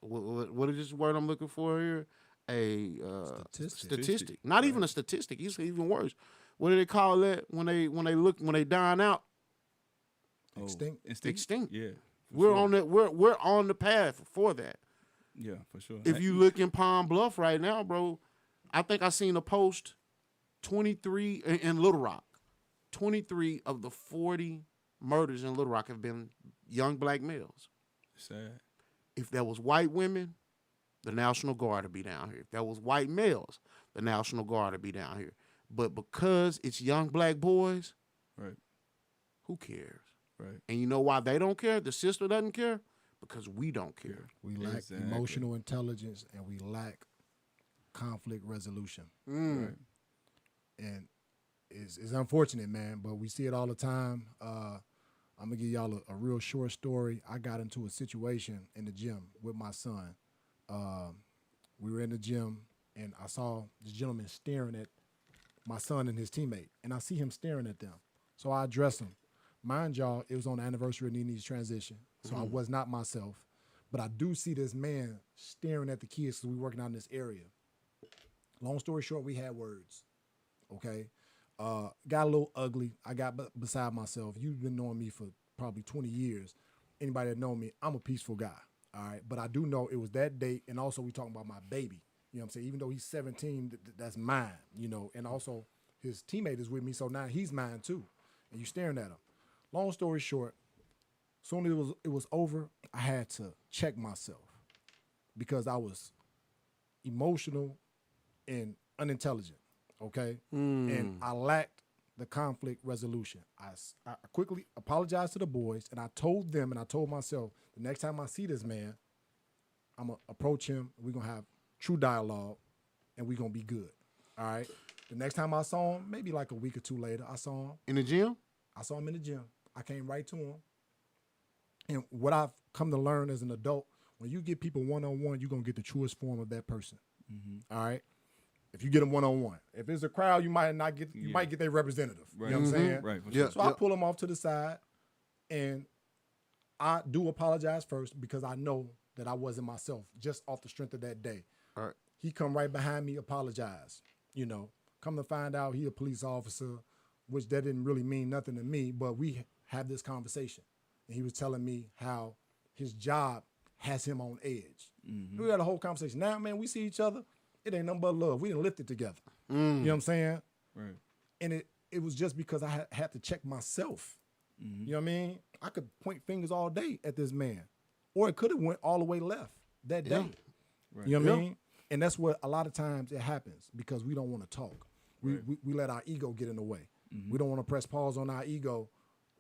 what is this word I'm looking for here? A statistic. Not even a statistic. It's even worse. What do they call that when they dine out? Extinct. Yeah. We're on that. We're on the path for that. Yeah, for sure. If you look in Palm Bluff right now, bro, I think I seen a post 23 in Little Rock. 23 of the 40 murders in Little Rock have been young black males. Sad. If there was white women, the National Guard would be down here. If there was white males, the National Guard would be down here. But because it's young black boys, right? Who cares? Right. And you know why they don't care? The sister doesn't care? Because we don't care. We lack emotional intelligence and we lack conflict resolution. Right. And it's unfortunate, man, but we see it all the time. I'm going to give y'all a real short story. I got into a situation in the gym with my son. We were in the gym, and I saw this gentleman staring at my son and his teammate, and I see him staring at them. So I address him. Mind y'all, it was on the anniversary of Nene's transition, so I was not myself. But I do see this man staring at the kids because we working out in this area. Long story short, we had words, okay? Got a little ugly. I got beside myself. You've been knowing me for probably 20 years. Anybody that know me, I'm a peaceful guy, all right? But I do know it was that date, and also we talking about my baby. You know what I'm saying? Even though he's 17, that's mine, you know, and also his teammate is with me, so now he's mine too, and you staring at him. Long story short, soon as it was over, I had to check myself because I was emotional and unintelligent, okay? And I lacked the conflict resolution. I quickly apologized to the boys, and I told them and I told myself, the next time I see this man, I'm going to approach him, and we're going to have true dialogue, and we're going to be good, all right? The next time I saw him, maybe like a week or two later, I saw him. In the gym? I saw him in the gym. I came right to him. And what I've come to learn as an adult, when you get people one-on-one, you're going to get the truest form of that person. All right? If you get them one-on-one. If it's a crowd, you might not get, you might get their representative. Right. You know what I'm saying? Right. For Yeah. sure. So I pull him off to the side, and I do apologize first because I know that I wasn't myself just off the strength of that day. All right. He come right behind me, apologize. You know, come to find out he a police officer, which that didn't really mean nothing to me, but we had this conversation. And he was telling me how his job has him on edge. We had a whole conversation. Now, man, we see each other. It ain't nothing but love. We done lifted together. You know what I'm saying? Right. And it was just because I had to check myself. You know what I mean? I could point fingers all day at this man. Or it could have went all the way left that day. Yeah. You know what I mean? And that's what a lot of times it happens because we don't want to talk. We let our ego get in the way. We don't want to press pause on our ego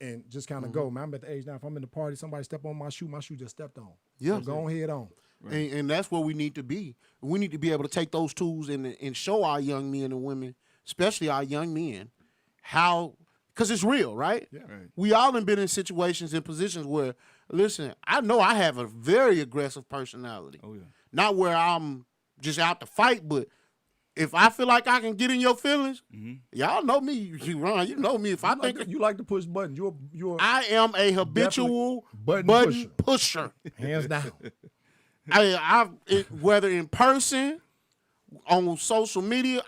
and just kind of go. Man, I'm at the age now, if I'm in the party, somebody step on my shoe just stepped on. Yeah. So go ahead on. Right. And that's where we need to be. We need to be able to take those tools and show our young men and women, especially our young men, how, because it's real, right? Yeah. Right. We all have been in situations and positions where, listen, I know I have a very aggressive personality. Oh, yeah. Not where I'm just out to fight, but if I feel like I can get in your feelings, y'all know me, you Ron, you know me. If I think You like to push buttons. You're I am a habitual button pusher. hands down. Whether in person, on social media,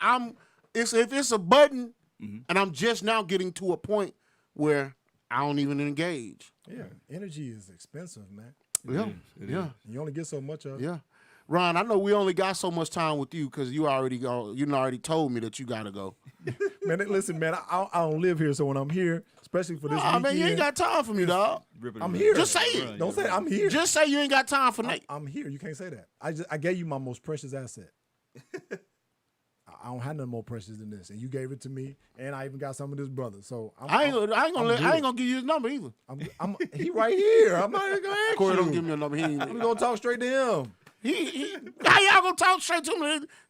if it's a button, and I'm just now getting to a point where I don't even engage. Yeah, energy is expensive, man. It is. You only get so much of it. Yeah. Ron, I know we only got so much time with you because you already told me that you gotta go. Man, listen, man, I don't live here, so when I'm here, especially for this weekend, man, you ain't got time for me, dog. I'm here. Just say it. Don't say it. I'm here. Just say you ain't got time for Nate. I'm here. You can't say that. I gave you my most precious asset. I don't have nothing more precious than this, and you gave it to me, and I even got some of this brother. So I ain't gonna give you his number either. He right here. I'm not even gonna ask Corey, you. don't give me a number. He ain't. I'm gonna talk straight to him. How y'all gonna talk straight to him?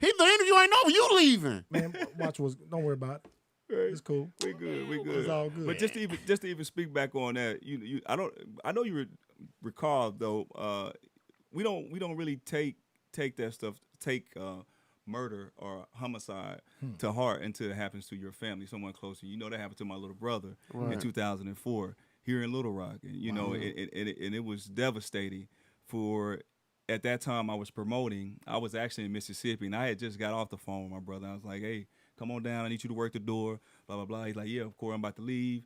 The interview ain't over. You leaving? Man, watch what's. Don't worry about it. It's cool. We good. It's all good. But just to even speak back on that, I know you recall though. We don't really take that stuff. Murder or homicide to heart until it happens to your family, someone close to you. You know that happened to my little brother in 2004 here in Little Rock, and it was devastating. For at that time I was promoting. I was actually in Mississippi, and I had just got off the phone with my brother. I was like, "Hey, come on down. I need you to work the door." Blah blah blah. He's like, "Yeah, of course, I'm about to leave."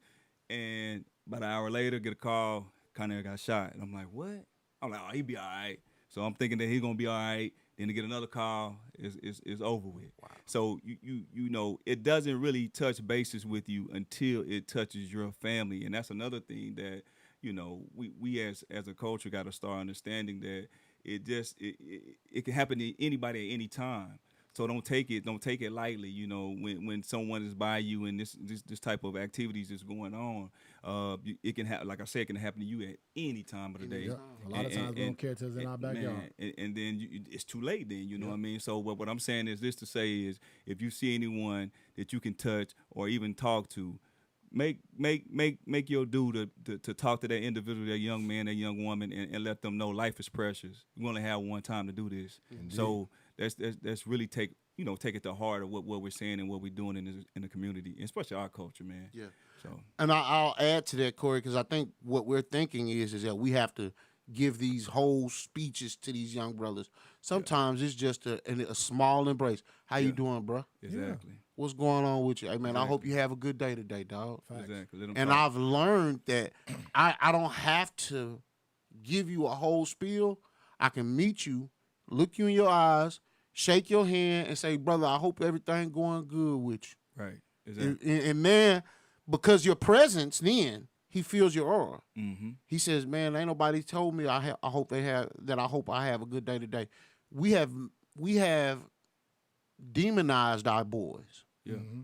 And about an hour later, get a call. Connor got shot, and I'm like, "What?" I'm like, "Oh, he'll be all right." So I'm thinking that he's gonna be all right. Then to get another call is over with. Wow. So you know it doesn't really touch bases with you until it touches your family, and that's another thing that we as a culture got to start understanding that it can happen to anybody at any time. So don't take it lightly. When someone is by you and this type of activities is going on, it can happen. Like I said, it can happen to you at any time of the day. Yeah. A lot of times we don't care till it's in our backyard. And then it's too late. Then what I mean. So what I'm saying is this to say is if you see anyone that you can touch or even talk to, make your due to talk to that individual, that young man, that young woman, and let them know life is precious. We only have one time to do this. Indeed. So that's really take it to heart of what we're saying and what we're doing in the community, especially our culture, man. Yeah. So and I'll add to that, Corey, because I think what we're thinking is that we have to give these whole speeches to these young brothers. Sometimes it's just a small embrace. How you doing, bro? Exactly. What's going on with you? Hey, man, I hope you have a good day today, dog. Exactly. And I've learned that I don't have to give you a whole spiel. I can meet you, look you in your eyes, shake your hand, and say, brother, I hope everything going good with you. Right. Exactly. And man, because your presence then, he feels your aura. Mm-hmm. He says, man, ain't nobody told me I hope I have a good day today. We have demonized our boys. Yeah. Mm-hmm.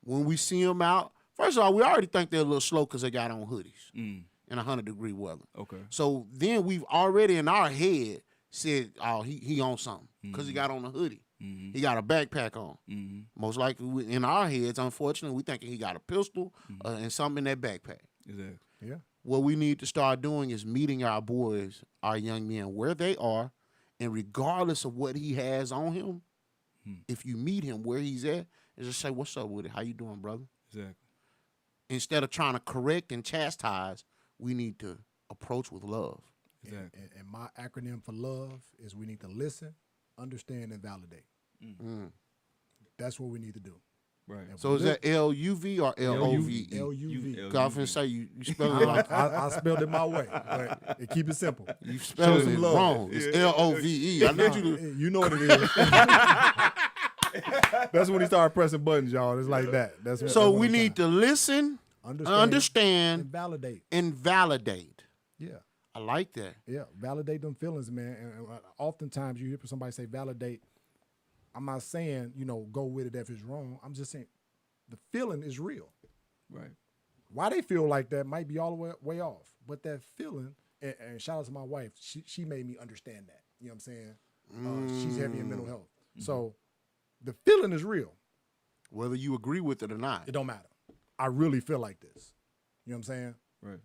When we see them out, first of all, we already think they're a little slow because they got on hoodies in 100-degree weather. Okay. So then we've already in our head said, oh, he on something because he got on a hoodie. Mm-hmm. He got a backpack on. Mm-hmm. Most likely in our heads, unfortunately, we thinking he got a pistol and something in that backpack. Exactly. Yeah. What we need to start doing is meeting our boys, our young men, where they are, and regardless of what he has on him, if you meet him where he's at, and just say, what's up with it? How you doing, brother? Exactly. Instead of trying to correct and chastise, we need to approach with love. Exactly. And my acronym for love is we need to listen, understand, and validate. That's what we need to do. Right. So is that LUV or LOVE? LUV. I was finna say you spelled it like I spelled it my way, but keep it simple. you spelled some it love. wrong. It's LOVE. I need you to. You know what it is. That's when he started pressing buttons, y'all. It's like that. So we need to listen, understand, and validate. Yeah. I like that. Yeah, validate them feelings, man. And oftentimes you hear somebody say validate, I'm not saying, go with it if it's wrong. I'm just saying the feeling is real. Right. Why they feel like that might be all the way off. But that feeling, and shout out to my wife, she made me understand that. You know what I'm saying? She's heavy in mental health. So the feeling is real. Whether you agree with it or not. It don't matter. I really feel like this. You know what I'm saying? Right.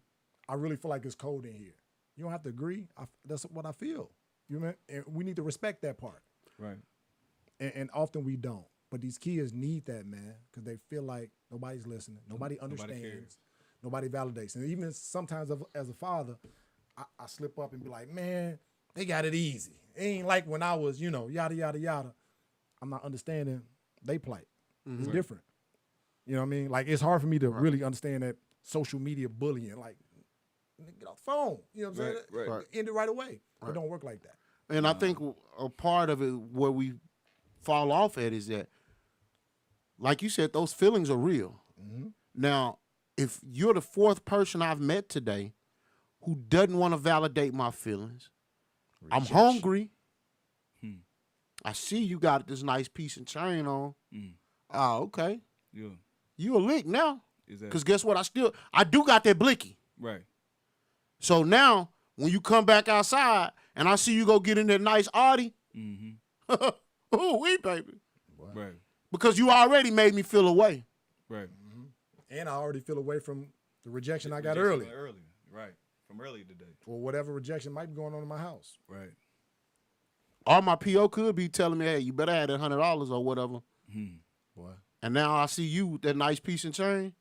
I really feel like it's cold in here. You don't have to agree. That's what I feel. You know what I mean? And we need to respect that part. Right. And often we don't. But these kids need that, man, because they feel like nobody's listening. Nobody understands. Nobody validates. And even sometimes as a father, I slip up and be like, man, they got it easy. It ain't like when I was, yada, yada, yada. I'm not understanding they plight. It's different. You know what I mean? Like, it's hard for me to really understand that social media bullying. Like, get off the phone. You know what I'm saying? Right. End it right away. It don't work like that. And I think a part of it where we fall off at is that, like you said, those feelings are real. Now, if you're the fourth person I've met today who doesn't want to validate my feelings, I'm hungry. I see you got this nice piece and chain on. Oh, okay. Yeah. You a lick now. Exactly. Because guess what? I do got that blicky. Right. So now, when you come back outside and I see you go get in that nice Audi, ooh, wee, baby. Right. Because you already made me feel away. Right. And I already feel away from the rejection I got early. Right. From earlier today. Or whatever rejection might be going on in my house. Right. Or my PO could be telling me, hey, you better add $100 or whatever. Boy. And now I see you with that nice piece and chain.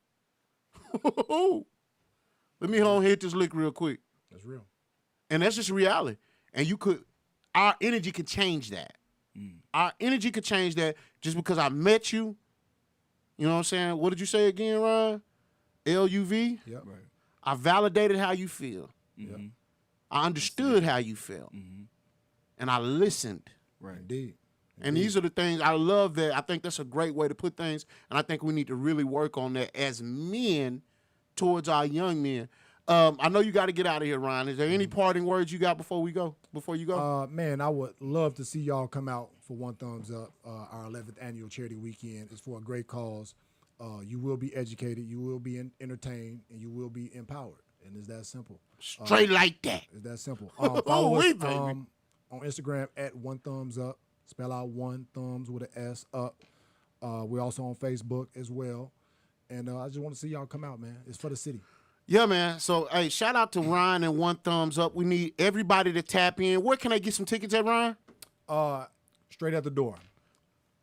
Let me home hit this lick real quick. That's real. And that's just reality. And our energy can change that. Our energy could change that just because I met you. You know what I'm saying? What did you say again, Ryan? LUV? Yep. Right. I validated how you feel. Yep. I understood how you felt. And I listened. Right. Indeed. And these are the things I love that. I think that's a great way to put things. And I think we need to really work on that as men towards our young men. I know you got to get out of here, Ryan. Is there any parting words you got before you go? Man, I would love to see y'all come out for One Thumbs Up. Our 11th annual charity weekend is for a great cause. You will be educated, you will be entertained, and you will be empowered. And it's that simple. Straight like that. It's that simple. Follow us on Instagram at One Thumbs Up. Spell out One Thumbs with an S up. We're also on Facebook as well. And I just want to see y'all come out, man. It's for the city. Yeah, man. So, hey, shout out to Ryan and One Thumbs Up. We need everybody to tap in. Where can I get some tickets at, Ryan? Straight at the door.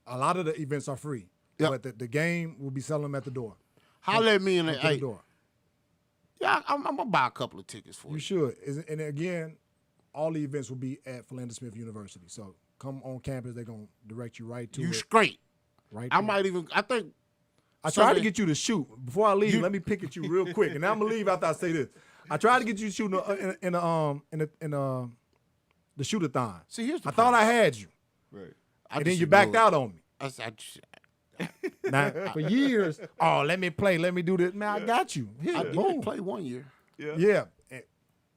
A lot of the events are free. Yep. But the game will be selling them at the door. Holler at me and At the door. Yeah, I'm gonna buy a couple of tickets for you. You should. And again, all the events will be at Philander Smith University. So come on campus. They're going to direct you right to You it. straight. Right I there. think. I tried to get you to shoot. Before I leave, let me pick at you real quick. And I'm going to leave after I say this. I tried to get you to shoot in the shoot-a-thon. See, here's the I thought I had you. Right. And then you backed out on me. I Now, for years, let me play, let me do this. Man, I got you. Here, did boom. play 1 year. Yeah. And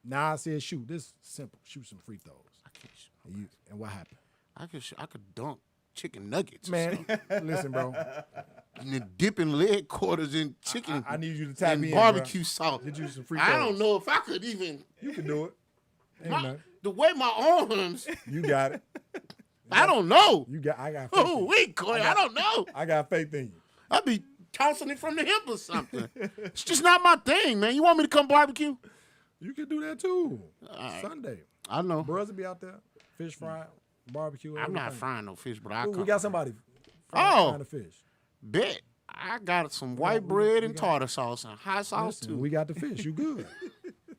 now I said shoot. This is simple. Shoot some free throws. I can't shoot. And what happened? I could dunk chicken nuggets. Man, listen, bro. And then dipping leg quarters in chicken. I need you to tap and in, barbecue bro. sauce. Get you some free throws. I don't know if I could even. You can do it. Ain't nothing. The way my arms, You got it. I don't know. I got faith in Oh, you. wait, Cory, I don't know. I got faith in you. I'd be tossing it from the hip or something. It's just not my thing, man. You want me to come barbecue? You can do that too. right. Sunday. I know. Brothers will be out there. Fish fry, barbecue. I'm not everything. frying no fish, but I We come. got somebody frying the fish. Bet. I got some white bread and tartar sauce and hot sauce, Listen, too. we got the fish. You good.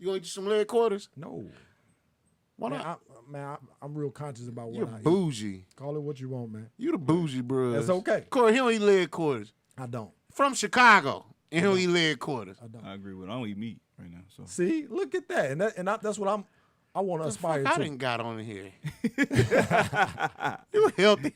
You going to get some leg quarters? No. Why Man, not? I'm real conscious about what You're I eat. bougie. Call it what you want, man. You the bougie, bro. That's okay. Cory, he don't eat leg quarters. I don't. From Chicago, and he don't eat leg quarters. I don't. I agree with it. I don't eat meat right now. So See, look at that, and that's what I want to aspire Fuck, I to. didn't got on here. You healthy.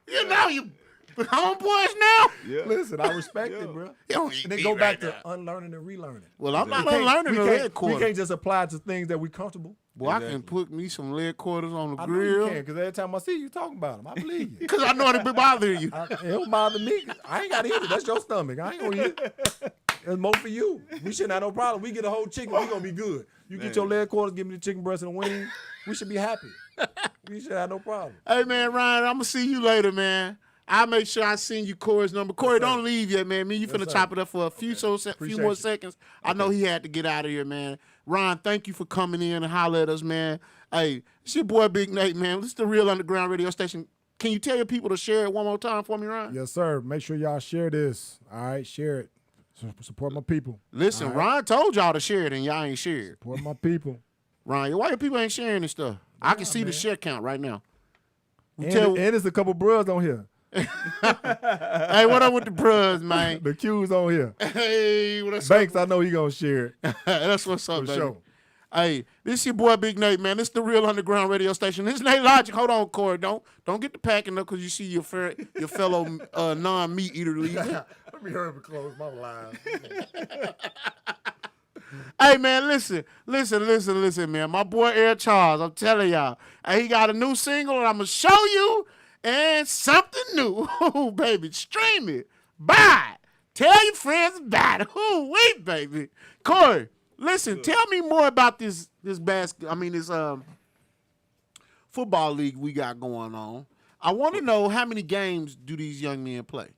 You know Homeboys now? Yeah. Listen, I respect Yeah. it, bro. You don't eat And they meat go back right to now. unlearning and relearning. Well, I'm not We can't- unlearning the leg We quarter. can't just apply to things that we comfortable. Well, I can put me some leg quarters on the I know you grill. can, because every time I see you talking about them, I believe you. Because I know it'll be bothering you. It don't bother me. I ain't got to eat it. That's your stomach. I ain't going to eat it. It's more for you. We shouldn't have no problem. We get a whole chicken, we going to be good. You get your leg quarters, give me the chicken breast and the wing. We should be happy. We should have no problem. Hey, man, Ryan, I'm going to see you later, man. I'll make sure I send you Cory's number. Cory, don't leave yet, man. Me, you finna sir. chop it up for a few more Appreciate seconds. I know he had to get out of here, man. Ryan, thank you for coming in and holler at us, man. Hey, it's your boy Big Nate, man. This is the Real Underground Radio Station. Can you tell your people to share it one more time for me, Ryan? Yes, sir. Make sure y'all share this. All right, share it. Support my people. Listen, All right? Ryan told y'all to share it, and y'all ain't shared. Support my people. Ryan, why your people ain't sharing this stuff? I can see the man. share count right now. And there's a couple bros on here. Hey, what up with the bros, man? The Q's on here. Hey, what's Banks, I know he gonna share it. That's what's up, For baby. sure. Hey, this your boy Big Nate, man. This is the Real Underground Radio Station. This is Natelogic. Hold on, Cory. Don't get the packing up because you see your fellow non-meat eater leaving. Let me hurry up and close my live. Hey, man, listen, man. My boy Air Charles, I'm telling y'all, he got a new single, and I'm going to show you and something new. Ooh, baby, stream it. Buy it. Tell your friends about it. Ooh, wait, baby. Cory, listen, tell me more about this football league we got going on. I want to know how many games do these young men play?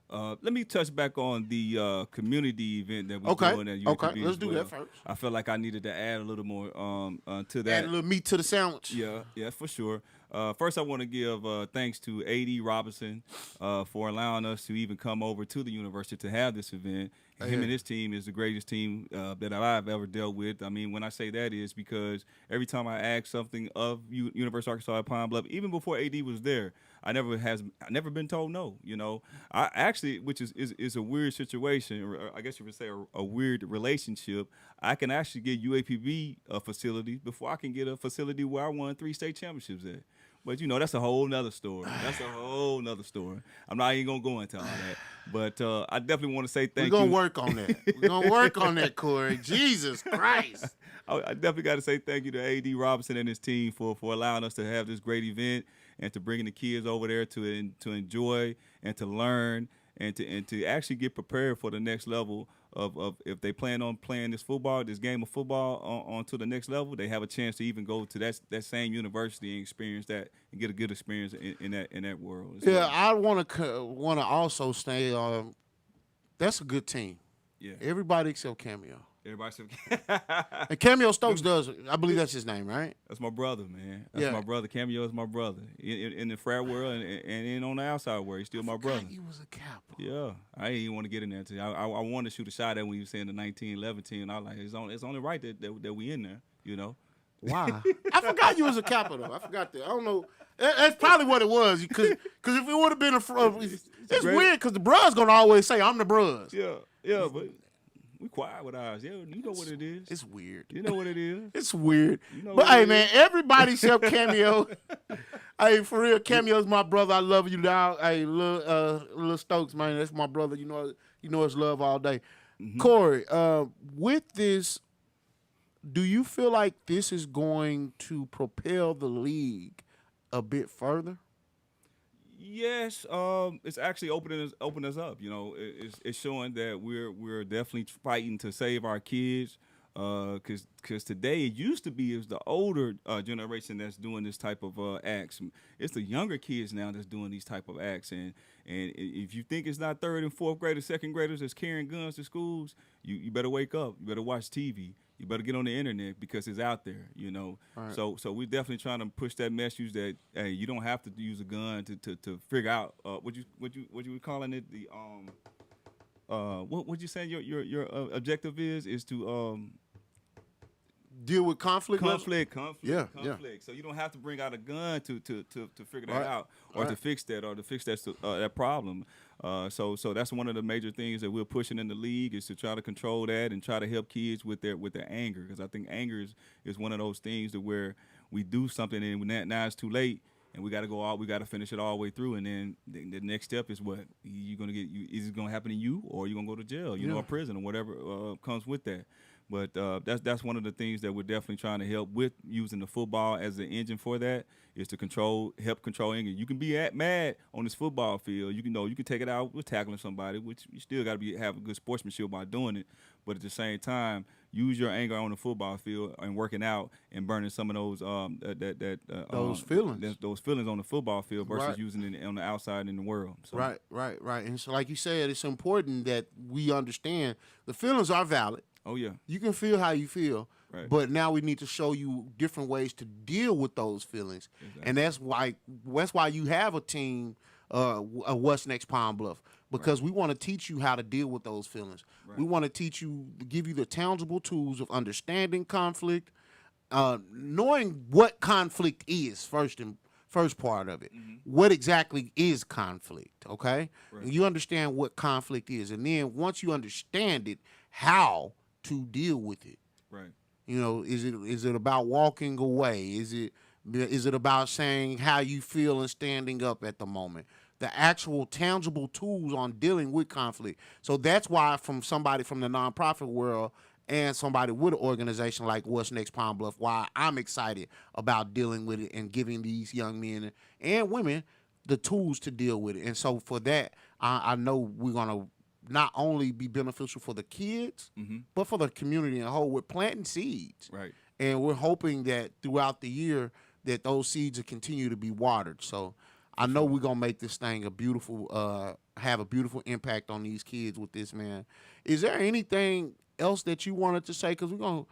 Let me touch back on the community event that we're Okay. doing at Okay. UAPB Let's as do well. that first. I felt like I needed to add a little more to that. Add a little meat to the sandwich. Yeah, for sure. First, I want to give thanks to A.D. Robinson for allowing us to even come over to the university to have this event. Him and his team is the greatest team that I've ever dealt with. I mean, when I say that is because every time I ask something of University of Arkansas at Pine Bluff, even before A.D. was there, I never been told no. You know, I actually, which is a weird situation, or I guess you would say a weird relationship. I can actually get UAPB a facility before I can get a facility where I won 3 state championships at. But, you know, that's a whole nother story. I'm not even going to go into all that. But I definitely want to say thank you. We're going to work on that. We're going to work on that, Cory. Jesus Christ. I definitely got to say thank you to A.D. Robinson and his team for allowing us to have this great event and to bringing the kids over there to enjoy and to learn and to actually get prepared for the next level of if they plan on playing this game of football on to the next level, they have a chance to even go to that same university and experience that and get a good experience in that world. Yeah, I want to also say that's a good team. Yeah. Everybody except Cameo. Everybody said, And Cameo Stokes does. I believe that's his name, right? that's my brother, man. That's my brother. Cameo is my brother in the frat world and on the outside world. He's still my brother. He was a capital. Yeah, I didn't even want to get in there. I wanted to shoot a shot at when you were saying the 1911 team. I was like, it's only right that we in there, you know. Wow. I forgot you was a capital. I forgot that. I don't know. That's probably what it was. Because if it would have been it's weird because the bruh's going to always say, I'm the bruhs. Yeah, but we quiet with ours. Yeah, you know what it is. It's weird. You know what it is. It's weird. You know But what hey, it man, everybody except Cameo. Hey, for real, Cameo's my brother. I love you, dog. Hey, little Stokes, man, that's my brother. You know it's love all day. Mm-hmm. Cory, with this, do you feel like this is going to propel the league a bit further? Yes, it's actually opening us up. You know, it's showing that we're definitely fighting to save our kids. Because today it used to be the older generation that's doing this type of acts. It's the younger kids now that's doing these type of acts. And if you think it's not 3rd and 4th graders, 2nd graders that's carrying guns to schools, you better wake up. You better watch TV. You better get on the internet because it's out there, you know. Right. So we're definitely trying to push that message that hey, you don't have to use a gun to figure out what you were calling it what would you say your objective is to Deal with conflict? Yeah. Yeah. So you don't have to bring out a gun to figure that Right. out or Right. to fix that problem. So that's one of the major things that we're pushing in the league is to try to control that and try to help kids with their anger, because I think anger is one of those things that where we do something and now it's too late and we got to go out. We got to finish it all the way through, and then the next step is what you're gonna get. Is it gonna happen to you, or are you gonna go to jail, or prison, or whatever comes with that. But that's one of the things that we're definitely trying to help with, using the football as an engine for that, is to help control anger. You can be mad on this football field. You can take it out with tackling somebody, which you still got to have a good sportsmanship by doing it. But at the same time, use your anger on the football field and working out and burning some of those those feelings on the football field versus using it on the outside in the world. So. Right. And so, like you said, it's important that we understand the feelings are valid. Oh, yeah. You can feel how you feel, right. But now we need to show you different ways to deal with those feelings. Exactly. And that's why you have a team, What's Next Pine Bluff, because we want to teach you how to deal with those feelings. Right. We want to give you the tangible tools of understanding conflict, knowing what conflict is first part of it. Mm-hmm. What exactly is conflict, okay? Right. You understand what conflict is, and then once you understand it, how to deal with it. Right. Is it about walking away? Is it about saying how you feel and standing up at the moment? The actual tangible tools on dealing with conflict. So that's why from somebody from the nonprofit world and somebody with an organization like What's Next Pine Bluff, why I'm excited about dealing with it and giving these young men and women the tools to deal with it. And so for that, I know we're going to not only be beneficial for the kids, mm-hmm. but for the community in a whole. We're planting seeds. Right. And we're hoping that throughout the year that those seeds will continue to be watered. So I know we're going to make this thing have a beautiful impact on these kids with this, man. Is there anything else that you wanted to say? Because we're gonna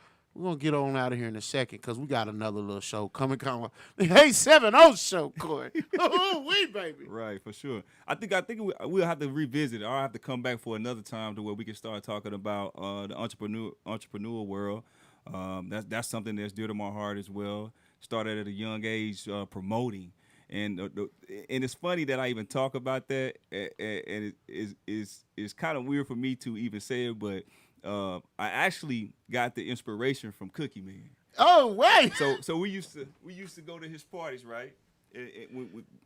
get on out of here in a second because we got another little show coming. Hey, 7-0 show, Cory. Oh, baby. Right, for sure. I think we'll have to revisit it. I'll have to come back for another time to where we can start talking about the entrepreneur world. That's something that's dear to my heart as well. Started at a young age promoting. And it's funny that I even talk about that, and it's kind of weird for me to even say it, but I actually got the inspiration from Cookie Man. Oh, wait! So we used to go to his parties, right?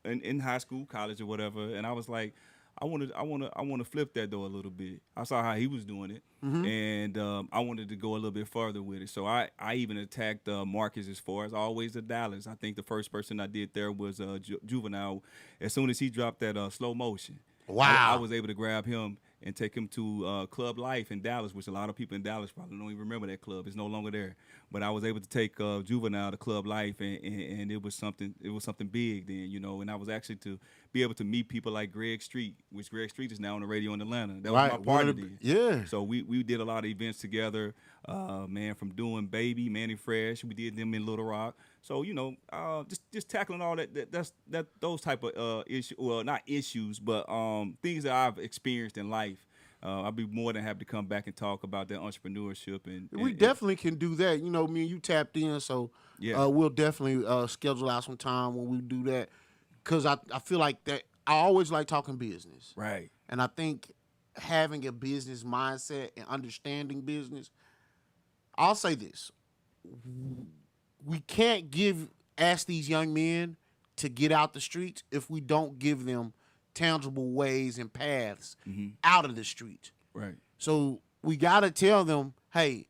In high school, college, or whatever, and I was like, I want to flip that though a little bit. I saw how he was doing it, mm-hmm. and I wanted to go a little bit further with it. So I even attacked Marcus as far as always the Dallas. I think the first person I did there was Juvenile. As soon as he dropped that slow motion, wow, I was able to grab him and take him to Club Life in Dallas, which a lot of people in Dallas probably don't even remember that club. It's no longer there. But I was able to take Juvenile to Club Life, and it was something big then, and I was actually to be able to meet people like Greg Street, which Greg Street is now on the radio in Atlanta. That was my partner then. Yeah. So we did a lot of events together, man, from doing Baby, Manny Fresh. We did them in Little Rock. So, just tackling all those type of issues, well, not issues, but things that I've experienced in life. I'd be more than happy to come back and talk about that entrepreneurship. And we definitely can do that. Me and you tapped in, so yeah. We'll definitely schedule out some time when we do that. Because I feel like that I always like talking business. Right. And I think having a business mindset and understanding business, I'll say this. We can't ask these young men to get out the streets if we don't give them tangible ways and paths mm-hmm. out of the streets. Right. So we got to tell them, hey,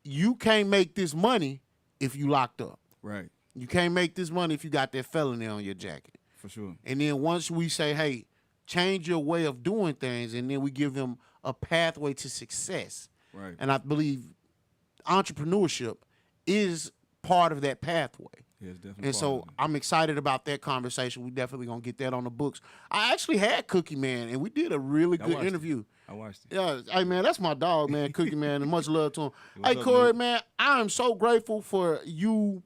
you can't make this money if you locked up. Right. You can't make this money if you got that felony on your jacket. For sure. And then once we say, hey, change your way of doing things, and then we give them a pathway to success. Right. And I believe entrepreneurship is part of that pathway. Yeah, it's definitely. And so I'm excited about that conversation. We definitely gonna get that on the books. I actually had Cookie Man, and we did a really good interview. I watched it. Yeah, hey man, that's my dog, man, Cookie Man, and much love to him. Hey, Cory, man, I am so grateful for you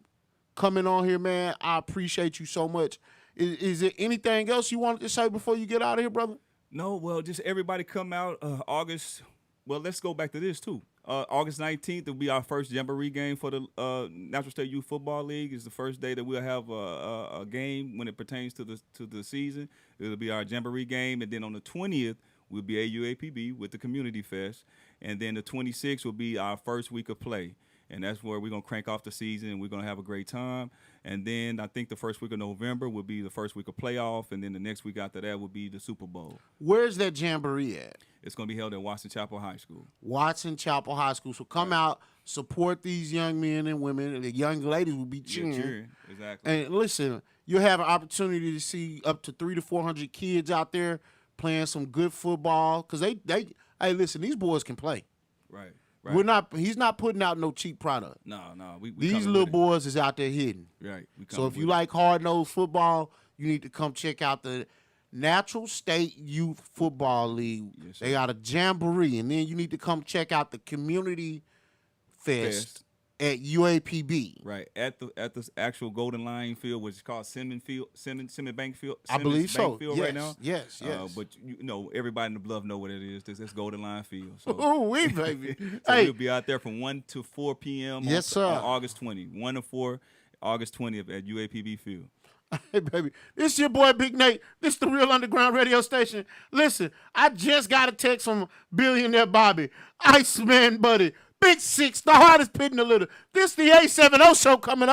coming on here, man. I appreciate you so much. Is there anything else you wanted to say before you get out of here, brother? No, well, just everybody come out August. Well, let's go back to this too. August 19th will be our first Jamboree game for the Natural State Youth Football League. It's the first day that we'll have a game when it pertains to the season. It'll be our Jamboree game, and then on the 20th we'll be AUAPB with the Community Fest, and then the 26th will be our first week of play. and that's where we're gonna crank off the season. And we're gonna have a great time. And then I think the first week of November will be the first week of playoff, and then the next week after that will be the Super Bowl. Where's that jamboree at? It's gonna be held at Watson Chapel High School. Watson Chapel High School. So come out, support these young men and women, and the young ladies will be cheering. Yeah, cheering. Exactly. And listen, you'll have an opportunity to see up to 300 to 400 kids out there playing some good football. Cause they, hey, listen, these boys can play. Right. He's not putting out no cheap product. No. We These little boys is out there hidden. Right. So if you like hard-nosed football, you need to come check out the Natural State Youth Football League. Yes, sir. They got a jamboree, and then you need to come check out the Community Fest at UAPB. Right. At the actual Golden Line Field, which is called Simmons Bank Field. I believe so. Field Yes, right now. yes. But everybody in the Bluff know what it is. This is Golden Line Field. So, Oh, we baby. so Hey, we'll be out there from 1 to 4 p.m. Yes, sir. on August 20. 1 to 4, August 20th at UAPB Field. hey, baby. This your boy Big Nate. This the Real Underground Radio Station. Listen, I just got a text from Billionaire Bobby, Iceman Buddy, Big Six, the hardest pit in the litter. This the A70 show coming up.